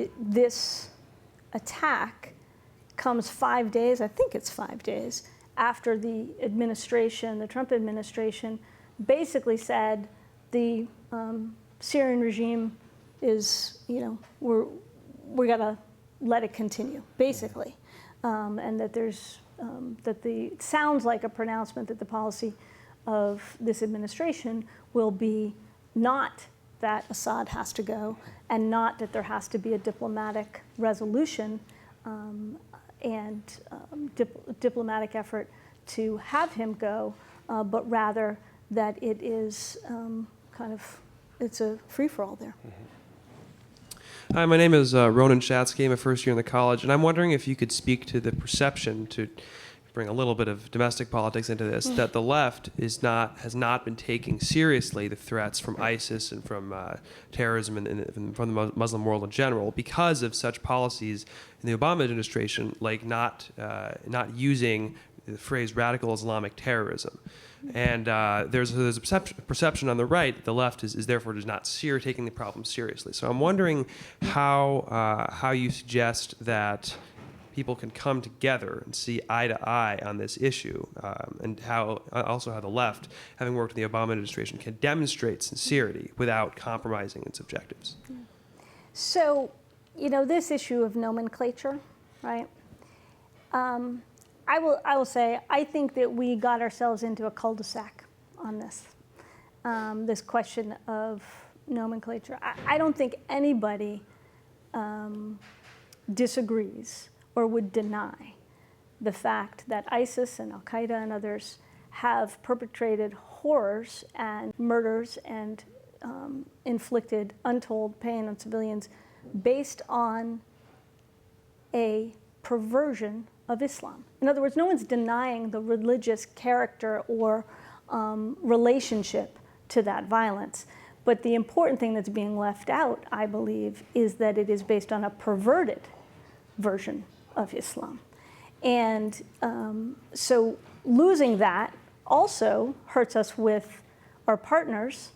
this attack comes 5 days. I think it's 5 days after the Trump administration, basically said the Syrian regime is, we got to let it continue, basically, and that it sounds like a pronouncement that the policy of this administration will be not that Assad has to go and not that there has to be a diplomatic resolution and diplomatic effort to have him go, but rather that it is it's a free-for-all there. Hi, my name is Ronan Shatsky. I'm a first year in the college, and I'm wondering if you could speak to the perception, to bring a little bit of domestic politics into this, that the left has not been taking seriously the threats from ISIS and from terrorism and from the Muslim world in general because of such policies in the Obama administration, like not using the phrase radical Islamic terrorism. And there's a perception on the right that the left is therefore just not taking the problem seriously. So I'm wondering how you suggest that people can come together and see eye to eye on this issue, and how the left, having worked in the Obama administration, can demonstrate sincerity without compromising its objectives. So, this issue of nomenclature, right? I will say, I think that we got ourselves into a cul-de-sac on this, this question of nomenclature. I don't think anybody disagrees or would deny the fact that ISIS and Al-Qaeda and others have perpetrated horrors and murders and inflicted untold pain on civilians based on a perversion of Islam. In other words, no one's denying the religious character or relationship to that violence. But the important thing that's being left out, I believe, is that it is based on a perverted version of Islam. And so losing that also hurts us with our partners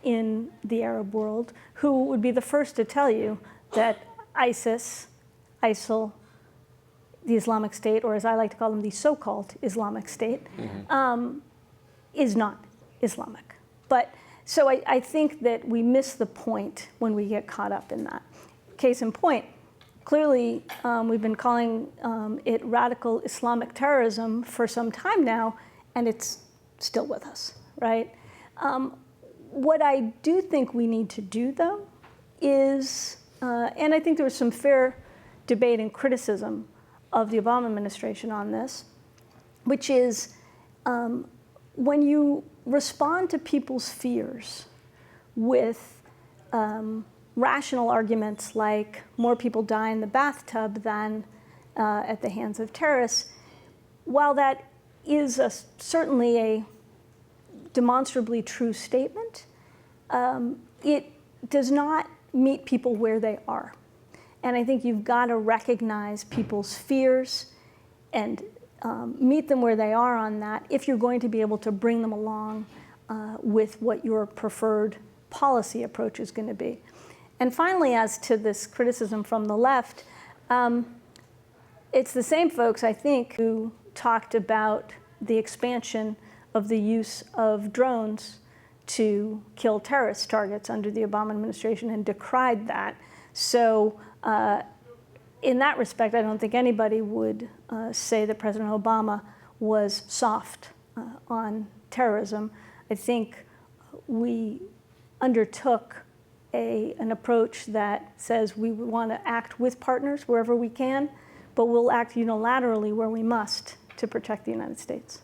in the Arab world, who would be the first to tell you that ISIS, ISIL, the Islamic State, or as I like to call them, the so-called Islamic State, is not Islamic. But so I think that we miss the point when we get caught up in that. Case in point, clearly we've been calling it radical Islamic terrorism for some time now, and it's still with us, right? What I do think we need to do, though, is, and I think there was some fair debate and criticism of the Obama administration on this, which is when you respond to people's fears with rational arguments like more people die in the bathtub than at the hands of terrorists, while that is certainly a demonstrably true statement, it does not meet people where they are. And I think you've got to recognize people's fears and meet them where they are on that if you're going to be able to bring them along with what your preferred policy approach is going to be. And finally, as to this criticism from the left, it's the same folks, I think, who talked about the expansion of the use of drones to kill terrorist targets under the Obama administration and decried that. So in that respect, I don't think anybody would say that President Obama was soft on terrorism. I think we undertook an approach that says we want to act with partners wherever we can, but we'll act unilaterally where we must to protect the United States.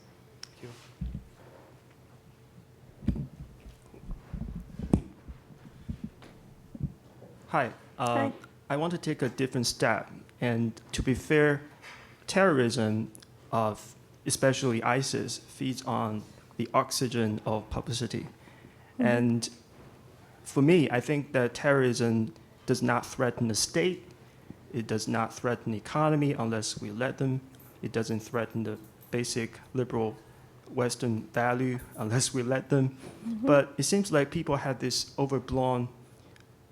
Hi. Hi. I want to take a different step. And to be fair, terrorism, especially ISIS, feeds on the oxygen of publicity. Mm-hmm. And for me, I think that terrorism does not threaten the state. It does not threaten the economy unless we let them. It doesn't threaten the basic liberal Western value unless we let them. Mm-hmm. But it seems like people have this overblown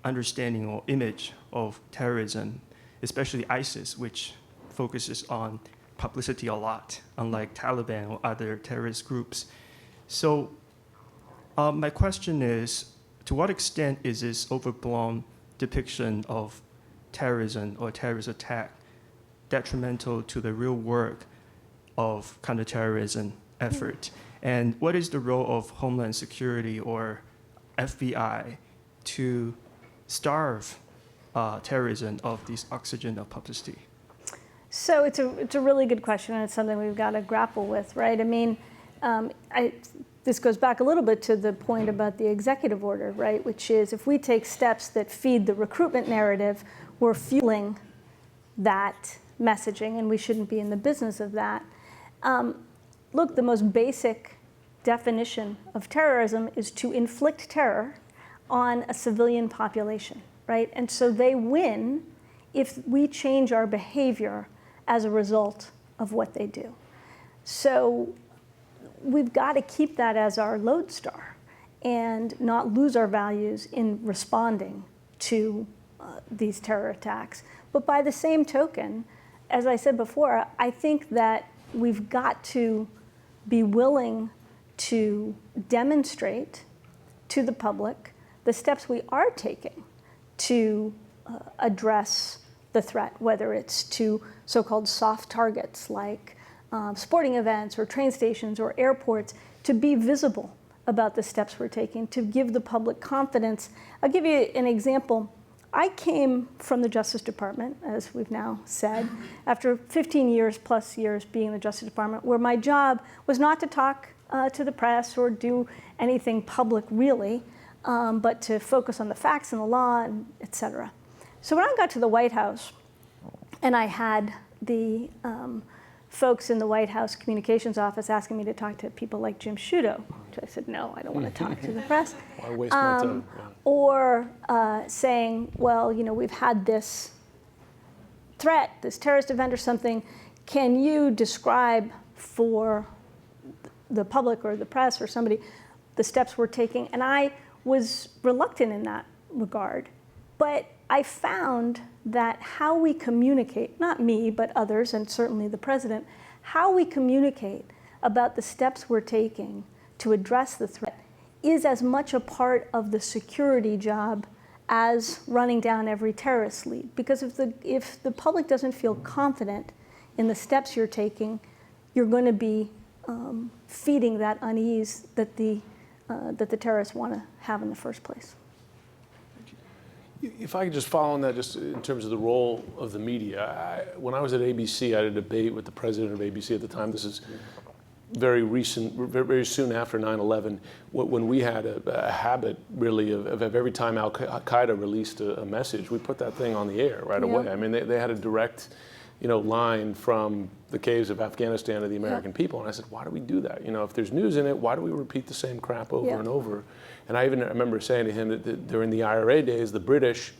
understanding or image of terrorism, especially ISIS, which focuses on publicity a lot, unlike Taliban or other terrorist groups. So my question is, to what extent is this overblown depiction of terrorism or terrorist attack detrimental to the real work of counterterrorism effort? And what is the role of Homeland Security or FBI to starve terrorism of this oxygen of publicity? So it's a really good question, and it's something we've got to grapple with, right? I mean, this goes back a little bit to the point about the executive order, right? Which is, if we take steps that feed the recruitment narrative, we're fueling that messaging, and we shouldn't be in the business of that. Look, the most basic definition of terrorism is to inflict terror on a civilian population, right? And so they win if we change our behavior as a result of what they do. So we've got to keep that as our lodestar and not lose our values in responding to these terror attacks. But by the same token, as I said before, I think that we've got to be willing to demonstrate to the public the steps we are taking to address the threat, whether it's to so-called soft targets like sporting events or train stations or airports, to be visible about the steps we're taking, to give the public confidence. I'll give you an example. I came from the Justice Department, as we've now said, after 15 years plus years being in the Justice Department, where my job was not to talk to the press or do anything public really, but to focus on the facts and the law, and et cetera. So when I got to the White House, and I had the folks in the White House communications office asking me to talk to people like Jim Sciutto, which I said, no, I don't want to talk to the press. Why waste my time? Yeah. Or saying, well, you know, we've had this threat, this terrorist event or something. Can you describe for the public or the press or somebody the steps we're taking? And I was reluctant in that regard. But I found that how we communicate, not me, but others, and certainly the president, how we communicate about the steps we're taking to address the threat is as much a part of the security job as running down every terrorist lead. Because if the public doesn't feel confident in the steps you're taking, you're going to be feeding that unease that the terrorists want to have in the first place. If I could just follow on that, just in terms of the role of the media. When I was at ABC, I had a debate with the president of ABC at the time. This is very recent, very soon after 9/11, when we had a habit, really, of every time Al-Qaeda released a message, we put that thing on the air right away. I mean, they had a direct line from the caves of Afghanistan to the American people. And I said, why do we do that? If there's news in it, why do we repeat the same crap over and over? And I even remember saying to him that during the IRA days, the British,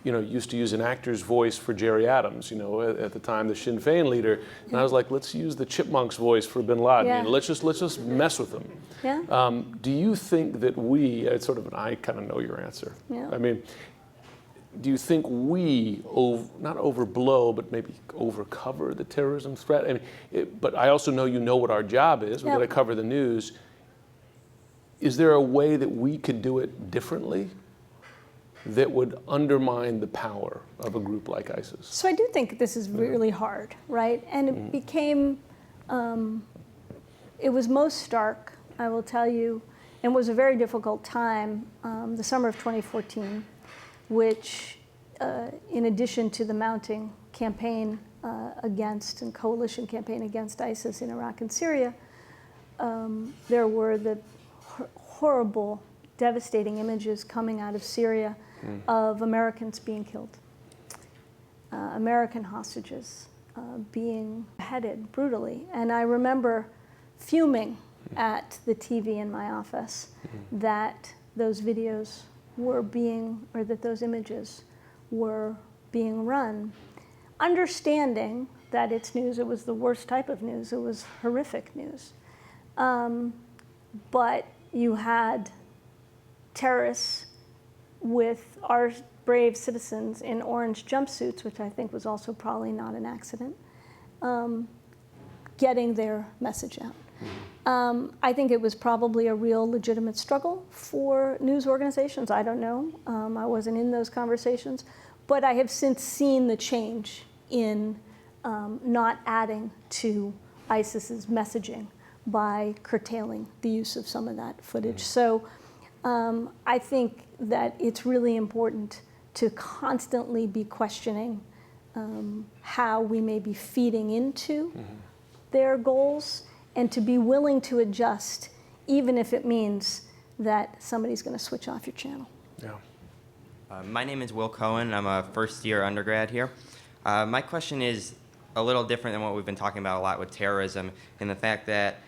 used to use an actor's voice for Jerry Adams, at the time, the Sinn Féin leader. And I was like, let's use the Chipmunk's voice for Bin Laden. Yeah. Let's just mess with them. Yeah. Do you think that we, it's sort of I kind of know your answer. Yeah. I mean, do you think we, not overblow, but maybe overcover the terrorism threat? I mean, but I also know you know what our job is. We've got to cover the news. Is there a way that we could do it differently that would undermine the power of a group like ISIS? So I do think this is really hard, right? And it became, it was most stark, I will tell you, and was a very difficult time, the summer of 2014, which, in addition to the mounting campaign against and coalition campaign against ISIS in Iraq and Syria, there were the horrible, devastating images coming out of Syria of Americans being killed, American hostages being beheaded brutally. And I remember fuming at the TV in my office that those videos were being, or that those images were being run, understanding that it's news. It was the worst type of news. It was horrific news. But you had terrorists with our brave citizens in orange jumpsuits, which I think was also probably not an accident, getting their message out. I think it was probably a real legitimate struggle for news organizations. I don't know. I wasn't in those conversations. But I have since seen the change in not adding to ISIS's messaging by curtailing the use of some of that footage. So I think that it's really important to constantly be questioning how we may be feeding into their goals, and to be willing to adjust, even if it means that somebody's going to switch off your channel. Yeah. My name is Will Cohen. I'm a first-year undergrad here. My question is a little different than what we've been talking about a lot with terrorism, in the fact that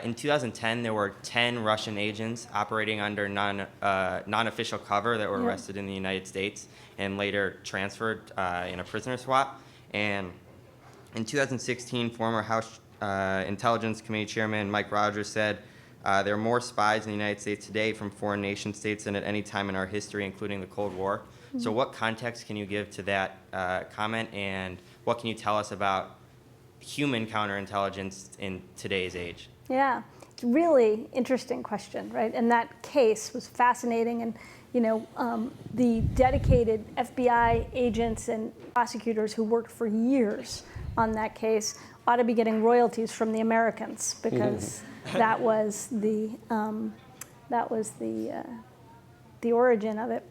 in 2010, there were 10 Russian agents operating under non-official cover that were arrested in the United States and later transferred in a prisoner swap. And in 2016, former House Intelligence Committee Chairman Mike Rogers said, there are more spies in the United States today from foreign nation states than at any time in our history, including the Cold War. So what context can you give to that comment, and what can you tell us about human counterintelligence in today's age? Yeah, it's a really interesting question, right? And that case was fascinating, and the dedicated FBI agents and prosecutors who worked for years on that case ought to be getting royalties from the Americans, because that was the origin of it.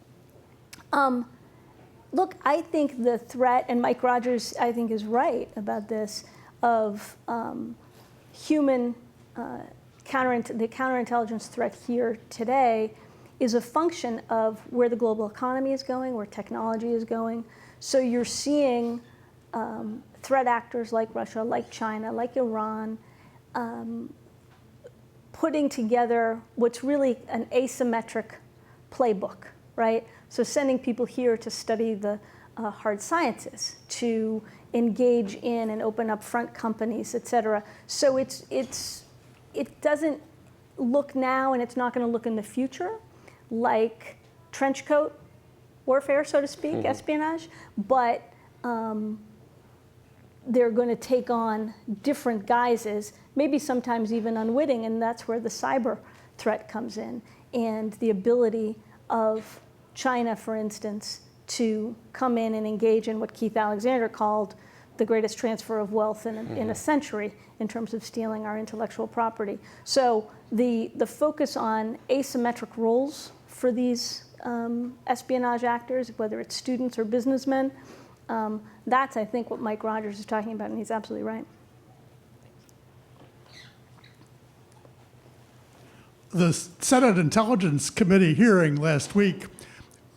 Look, I think the threat, and Mike Rogers, I think, is right about this, of human the counterintelligence threat here today is a function of where the global economy is going, where technology is going. So you're seeing threat actors like Russia, like China, like Iran, putting together what's really an asymmetric playbook, right? So sending people here to study the hard sciences, to engage in and open up front companies, et cetera. So it doesn't look now, and it's not going to look in the future like trench coat warfare, so to speak, espionage, but they're going to take on different guises, maybe sometimes even unwitting, and that's where the cyber threat comes in, and the ability of China, for instance, to come in and engage in what Keith Alexander called the greatest transfer of wealth in a century, in terms of stealing our intellectual property. So the focus on asymmetric roles for these espionage actors, whether it's students or businessmen, that's, I think, what Mike Rogers is talking about, and he's absolutely right. The Senate Intelligence Committee hearing last week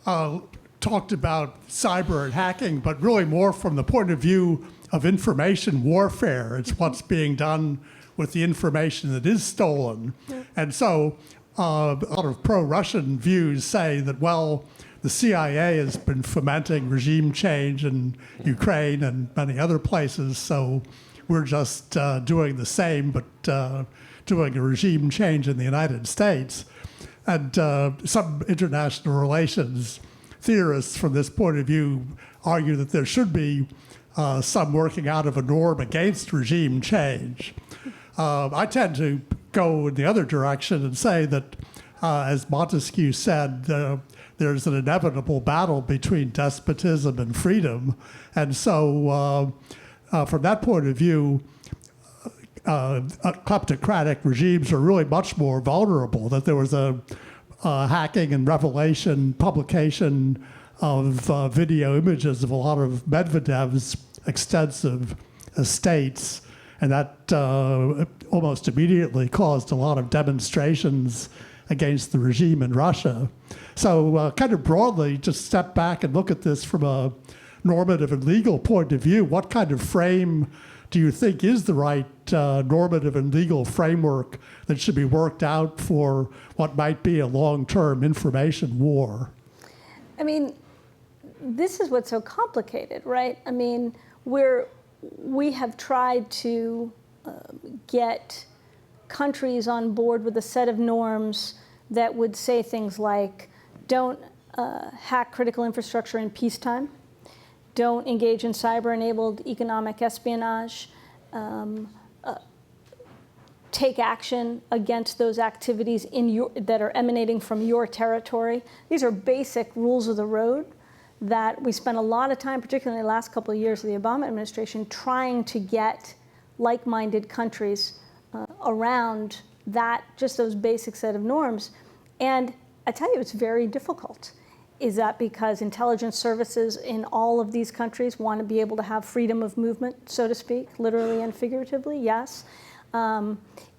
talked about cyber and hacking, but really more from the point of view of information warfare. It's what's being done with the information that is stolen. And so a lot of pro-Russian views say that, well, the CIA has been fomenting regime change in Ukraine and many other places, so we're just doing the same, but doing a regime change in the United States. And some international relations theorists from this point of view argue that there should be some working out of a norm against regime change. I tend to go in the other direction and say that, as Montesquieu said, there's an inevitable battle between despotism and freedom. And so from that point of view, kleptocratic regimes are really much more vulnerable, that there was a hacking and revelation publication of video images of a lot of Medvedev's extensive estates, and that almost immediately caused a lot of demonstrations against the regime in Russia. So kind of broadly, just step back and look at this from a normative and legal point of view. What kind of frame do you think is the right normative and legal framework that should be worked out for what might be a long-term information war? I mean, this is what's so complicated, right? I mean, we have tried to get countries on board with a set of norms that would say things like, don't hack critical infrastructure in peacetime, don't engage in cyber-enabled economic espionage, take action against those activities that are emanating from your territory. These are basic rules of the road that we spent a lot of time, particularly in the last couple of years of the Obama administration, trying to get like-minded countries around that, just those basic set of norms. And I tell you, it's very difficult. Is that because intelligence services in all of these countries want to be able to have freedom of movement, so to speak, literally and figuratively? Yes.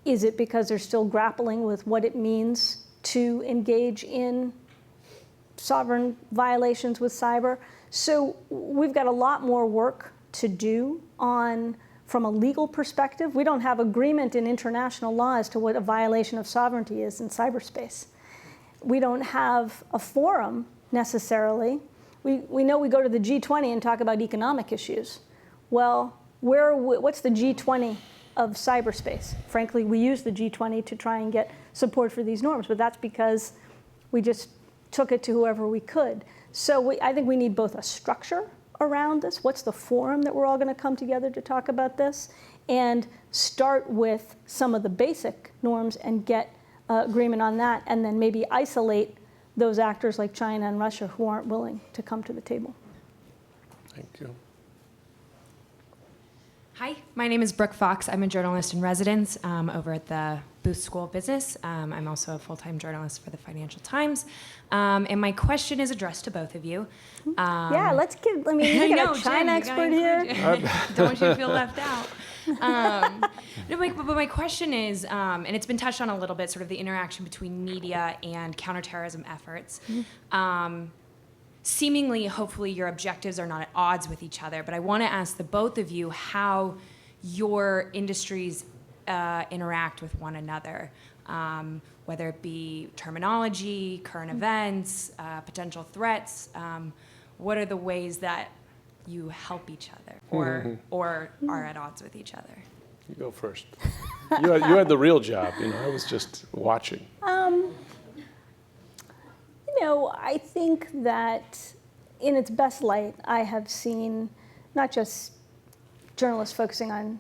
Is it because they're still grappling with what it means to engage in sovereign violations with cyber? So we've got a lot more work to do from a legal perspective. We don't have agreement in international law as to what a violation of sovereignty is in cyberspace. We don't have a forum necessarily. We know we go to the G20 and talk about economic issues. Well, what's the G20 of cyberspace? Frankly, we use the G20 to try and get support for these norms, but that's because we just took it to whoever we could. So I think we need both a structure around this. What's the forum that we're all going to come together to talk about this? And start with some of the basic norms and get agreement on that, and then maybe isolate those actors like China and Russia who aren't willing to come to the table. Thank you. Hi, my name is Brooke Fox. I'm a journalist in residence over at the Booth School of Business. I'm also a full-time journalist for the Financial Times. And my question is addressed to both of you. Yeah, you got a China expert here. Don't want you to feel left out. But my question is, and it's been touched on a little bit, sort of the interaction between media and counterterrorism efforts. Seemingly, hopefully, your objectives are not at odds with each other, but I want to ask the both of you how your industries interact with one another, whether it be terminology, current events, potential threats. What are the ways that you help each other or are at odds with each other? You go first. You had the real job. I was just watching. I think that in its best light, I have seen not just journalists focusing on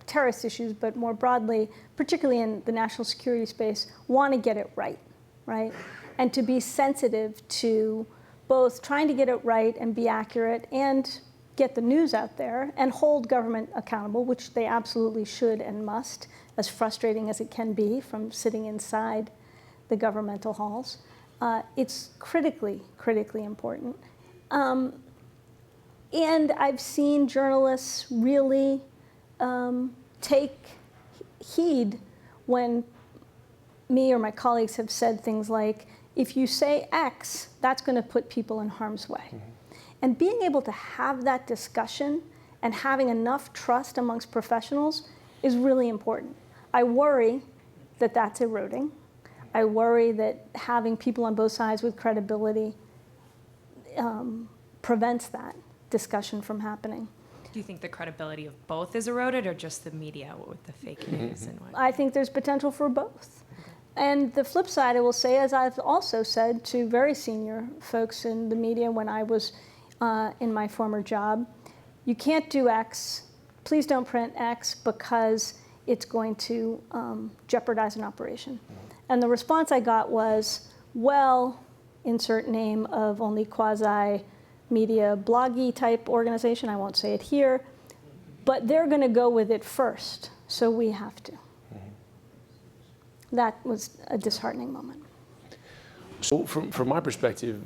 terrorist issues, but more broadly, particularly in the national security space, want to get it right? And to be sensitive to both trying to get it right and be accurate and get the news out there and hold government accountable, which they absolutely should and must, as frustrating as it can be from sitting inside the governmental halls. It's critically, critically important. And I've seen journalists really take heed when me or my colleagues have said things like, if you say X, that's going to put people in harm's way. And being able to have that discussion and having enough trust amongst professionals is really important. I worry that that's eroding. I worry that having people on both sides with credibility prevents that discussion from happening. Do you think the credibility of both is eroded, or just the media with the fake news and what? I think there's potential for both. And the flip side, I will say, as I've also said to very senior folks in the media when I was in my former job, you can't do X, please don't print X because it's going to jeopardize an operation. And the response I got was, well, insert name of only quasi-media bloggy type organization, I won't say it here, but they're going to go with it first, so we have to. That was a disheartening moment. So from my perspective,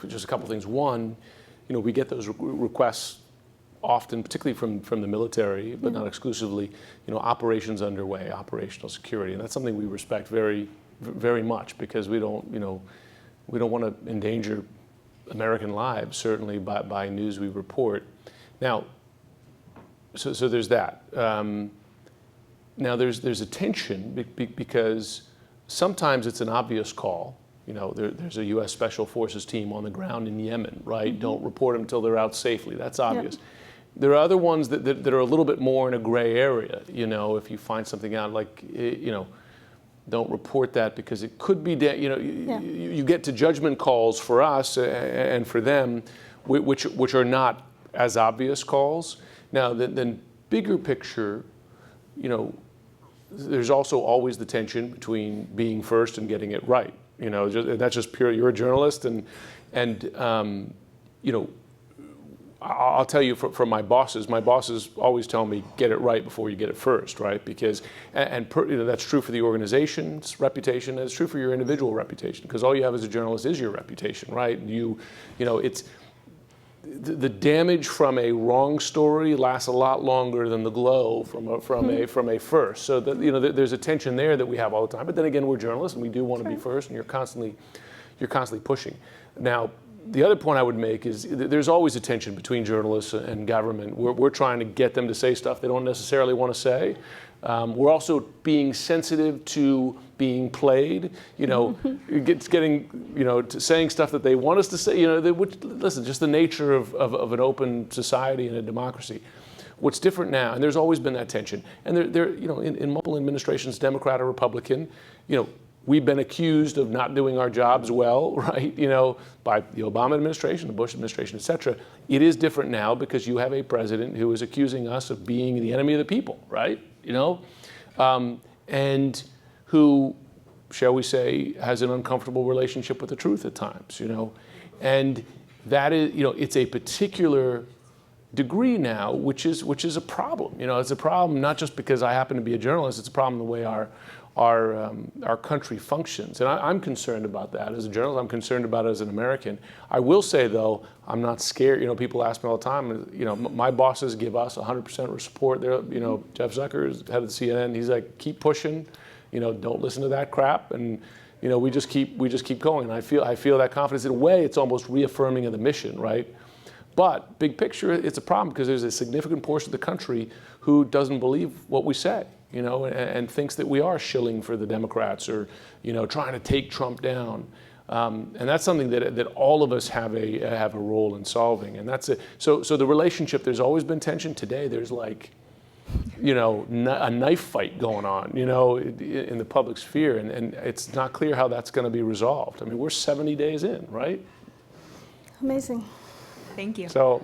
just a couple things. One, we get those requests often, particularly from the military, but not exclusively, operations underway, operational security. And that's something we respect very, very much, because we don't want to endanger American lives, certainly by news we report. Now, so there's that. Now there's a tension because sometimes it's an obvious call. There's a U.S. Special Forces team on the ground in Yemen, right? Don't report them until they're out safely. That's obvious. Yeah. There are other ones that are a little bit more in a gray area. If you find something out, like, don't report that because it could be, you get to judgment calls for us and for them, which are not as obvious calls. Now, then bigger picture, there's also always the tension between being first and getting it right. That's just pure. You're a journalist, and I'll tell you from my bosses always tell me, get it right before you get it first, right? Because, that's true for the organization's reputation, and it's true for your individual reputation, because all you have as a journalist is your reputation, right? It's the damage from a wrong story lasts a lot longer than the glow from a first. So there's a tension there that we have all the time. But then again, we're journalists, and we do want to be first, and you're constantly pushing. Now, the other point I would make is there's always a tension between journalists and government. We're trying to get them to say stuff they don't necessarily want to say. We're also being sensitive to being played. To saying stuff that they want us to say. Listen, just the nature of an open society and a democracy. What's different now, and there's always been that tension, and in multiple administrations, Democrat or Republican, we've been accused of not doing our jobs well, right? By the Obama administration, the Bush administration, et cetera. It is different now because you have a president who is accusing us of being the enemy of the people, right? And who, shall we say, has an uncomfortable relationship with the truth at times, And that is, it's a particular degree now, which is a problem. It's a problem not just because I happen to be a journalist. It's a problem the way our country functions. And I'm concerned about that as a journalist. I'm concerned about it as an American. I will say, though, I'm not scared. People ask me all the time, my bosses give us 100% support. They're, Jeff Zucker is head of the CNN. He's like, keep pushing, don't listen to that crap. And, we just keep going. And I feel that confidence. In a way, it's almost reaffirming of the mission, right? But big picture, it's a problem because there's a significant portion of the country who doesn't believe what we say. And thinks that we are shilling for the Democrats or, trying to take Trump down. And that's something that all of us have a role in solving. And that's it. So the relationship, there's always been tension. Today, there's like, a knife fight going on, in the public sphere. And it's not clear how that's going to be resolved. I mean, we're 70 days in, right? Amazing. Thank you. So.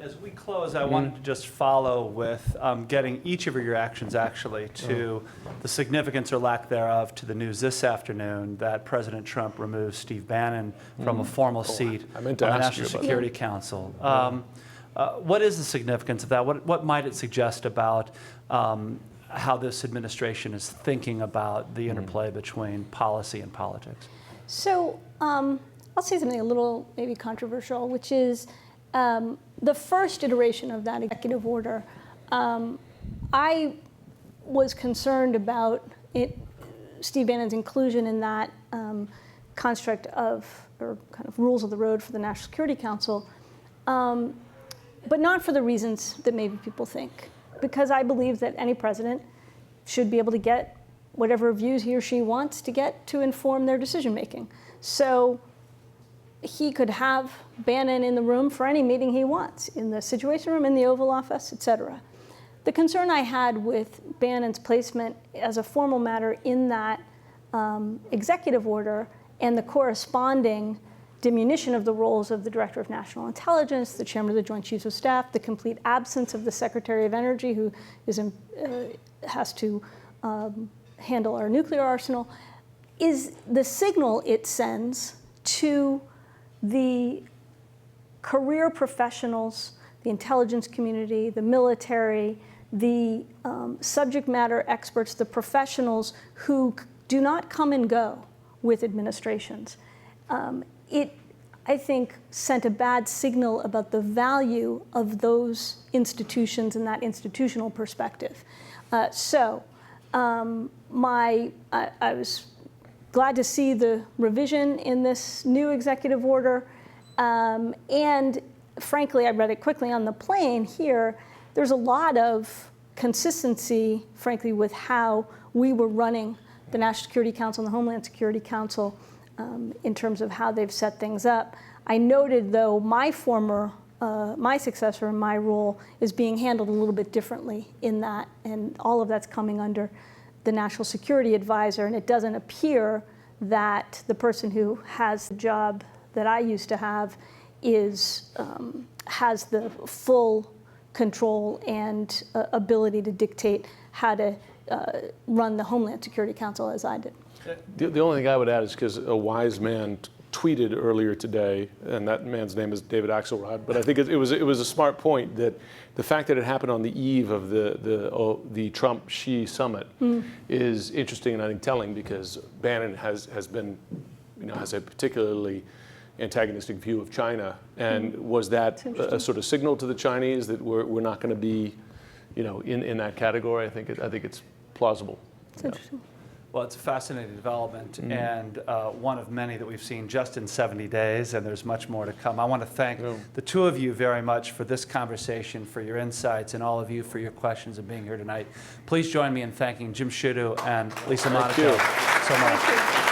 As we close, I wanted to just follow with getting each of your reactions actually to the significance or lack thereof to the news this afternoon that President Trump removed Steve Bannon from a formal seat on the National Security Council. What is the significance of that? What might it suggest about how this administration is thinking about the interplay between policy and politics? So I'll say something a little maybe controversial, which is the first iteration of that executive order, I was concerned about Steve Bannon's inclusion in that construct of, or kind of rules of the road for the National Security Council, but not for the reasons that maybe people think. Because I believe that any president should be able to get whatever views he or she wants to get to inform their decision making. So he could have Bannon in the room for any meeting he wants, in the Situation Room, in the Oval Office, et cetera. The concern I had with Bannon's placement as a formal matter in that executive order and the corresponding diminution of the roles of the Director of National Intelligence, the Chairman of the Joint Chiefs of Staff, the complete absence of the Secretary of Energy, who has to handle our nuclear arsenal, is the signal it sends to the career professionals, the intelligence community, the military, the subject matter experts, the professionals who do not come and go with administrations. It, I think, sent a bad signal about the value of those institutions and that institutional perspective. I was glad to see the revision in this new executive order. And frankly, I read it quickly on the plane here. There's a lot of consistency, frankly, with how we were running the National Security Council and the Homeland Security Council in terms of how they've set things up. I noted, though, my successor in my role is being handled a little bit differently in that, and all of that's coming under the National Security Advisor, and it doesn't appear that the person who has the job that I used to have has the full control and ability to dictate how to run the Homeland Security Council as I did. The only thing I would add is because a wise man tweeted earlier today, and that man's name is David Axelrod, but I think it was a smart point that the fact that it happened on the eve of the Trump-Xi summit is interesting and I think telling, because Bannon has been, has a particularly antagonistic view of China, and was that a sort of signal to the Chinese that we're not going to be, in that category? I think it's plausible. It's interesting. Well, it's a fascinating development, and one of many that we've seen just in 70 days, and there's much more to come. I want to thank the two of you very much for this conversation, for your insights, and all of you for your questions and being here tonight. Please join me in thanking Jim Sciutto and Lisa Monaco so much.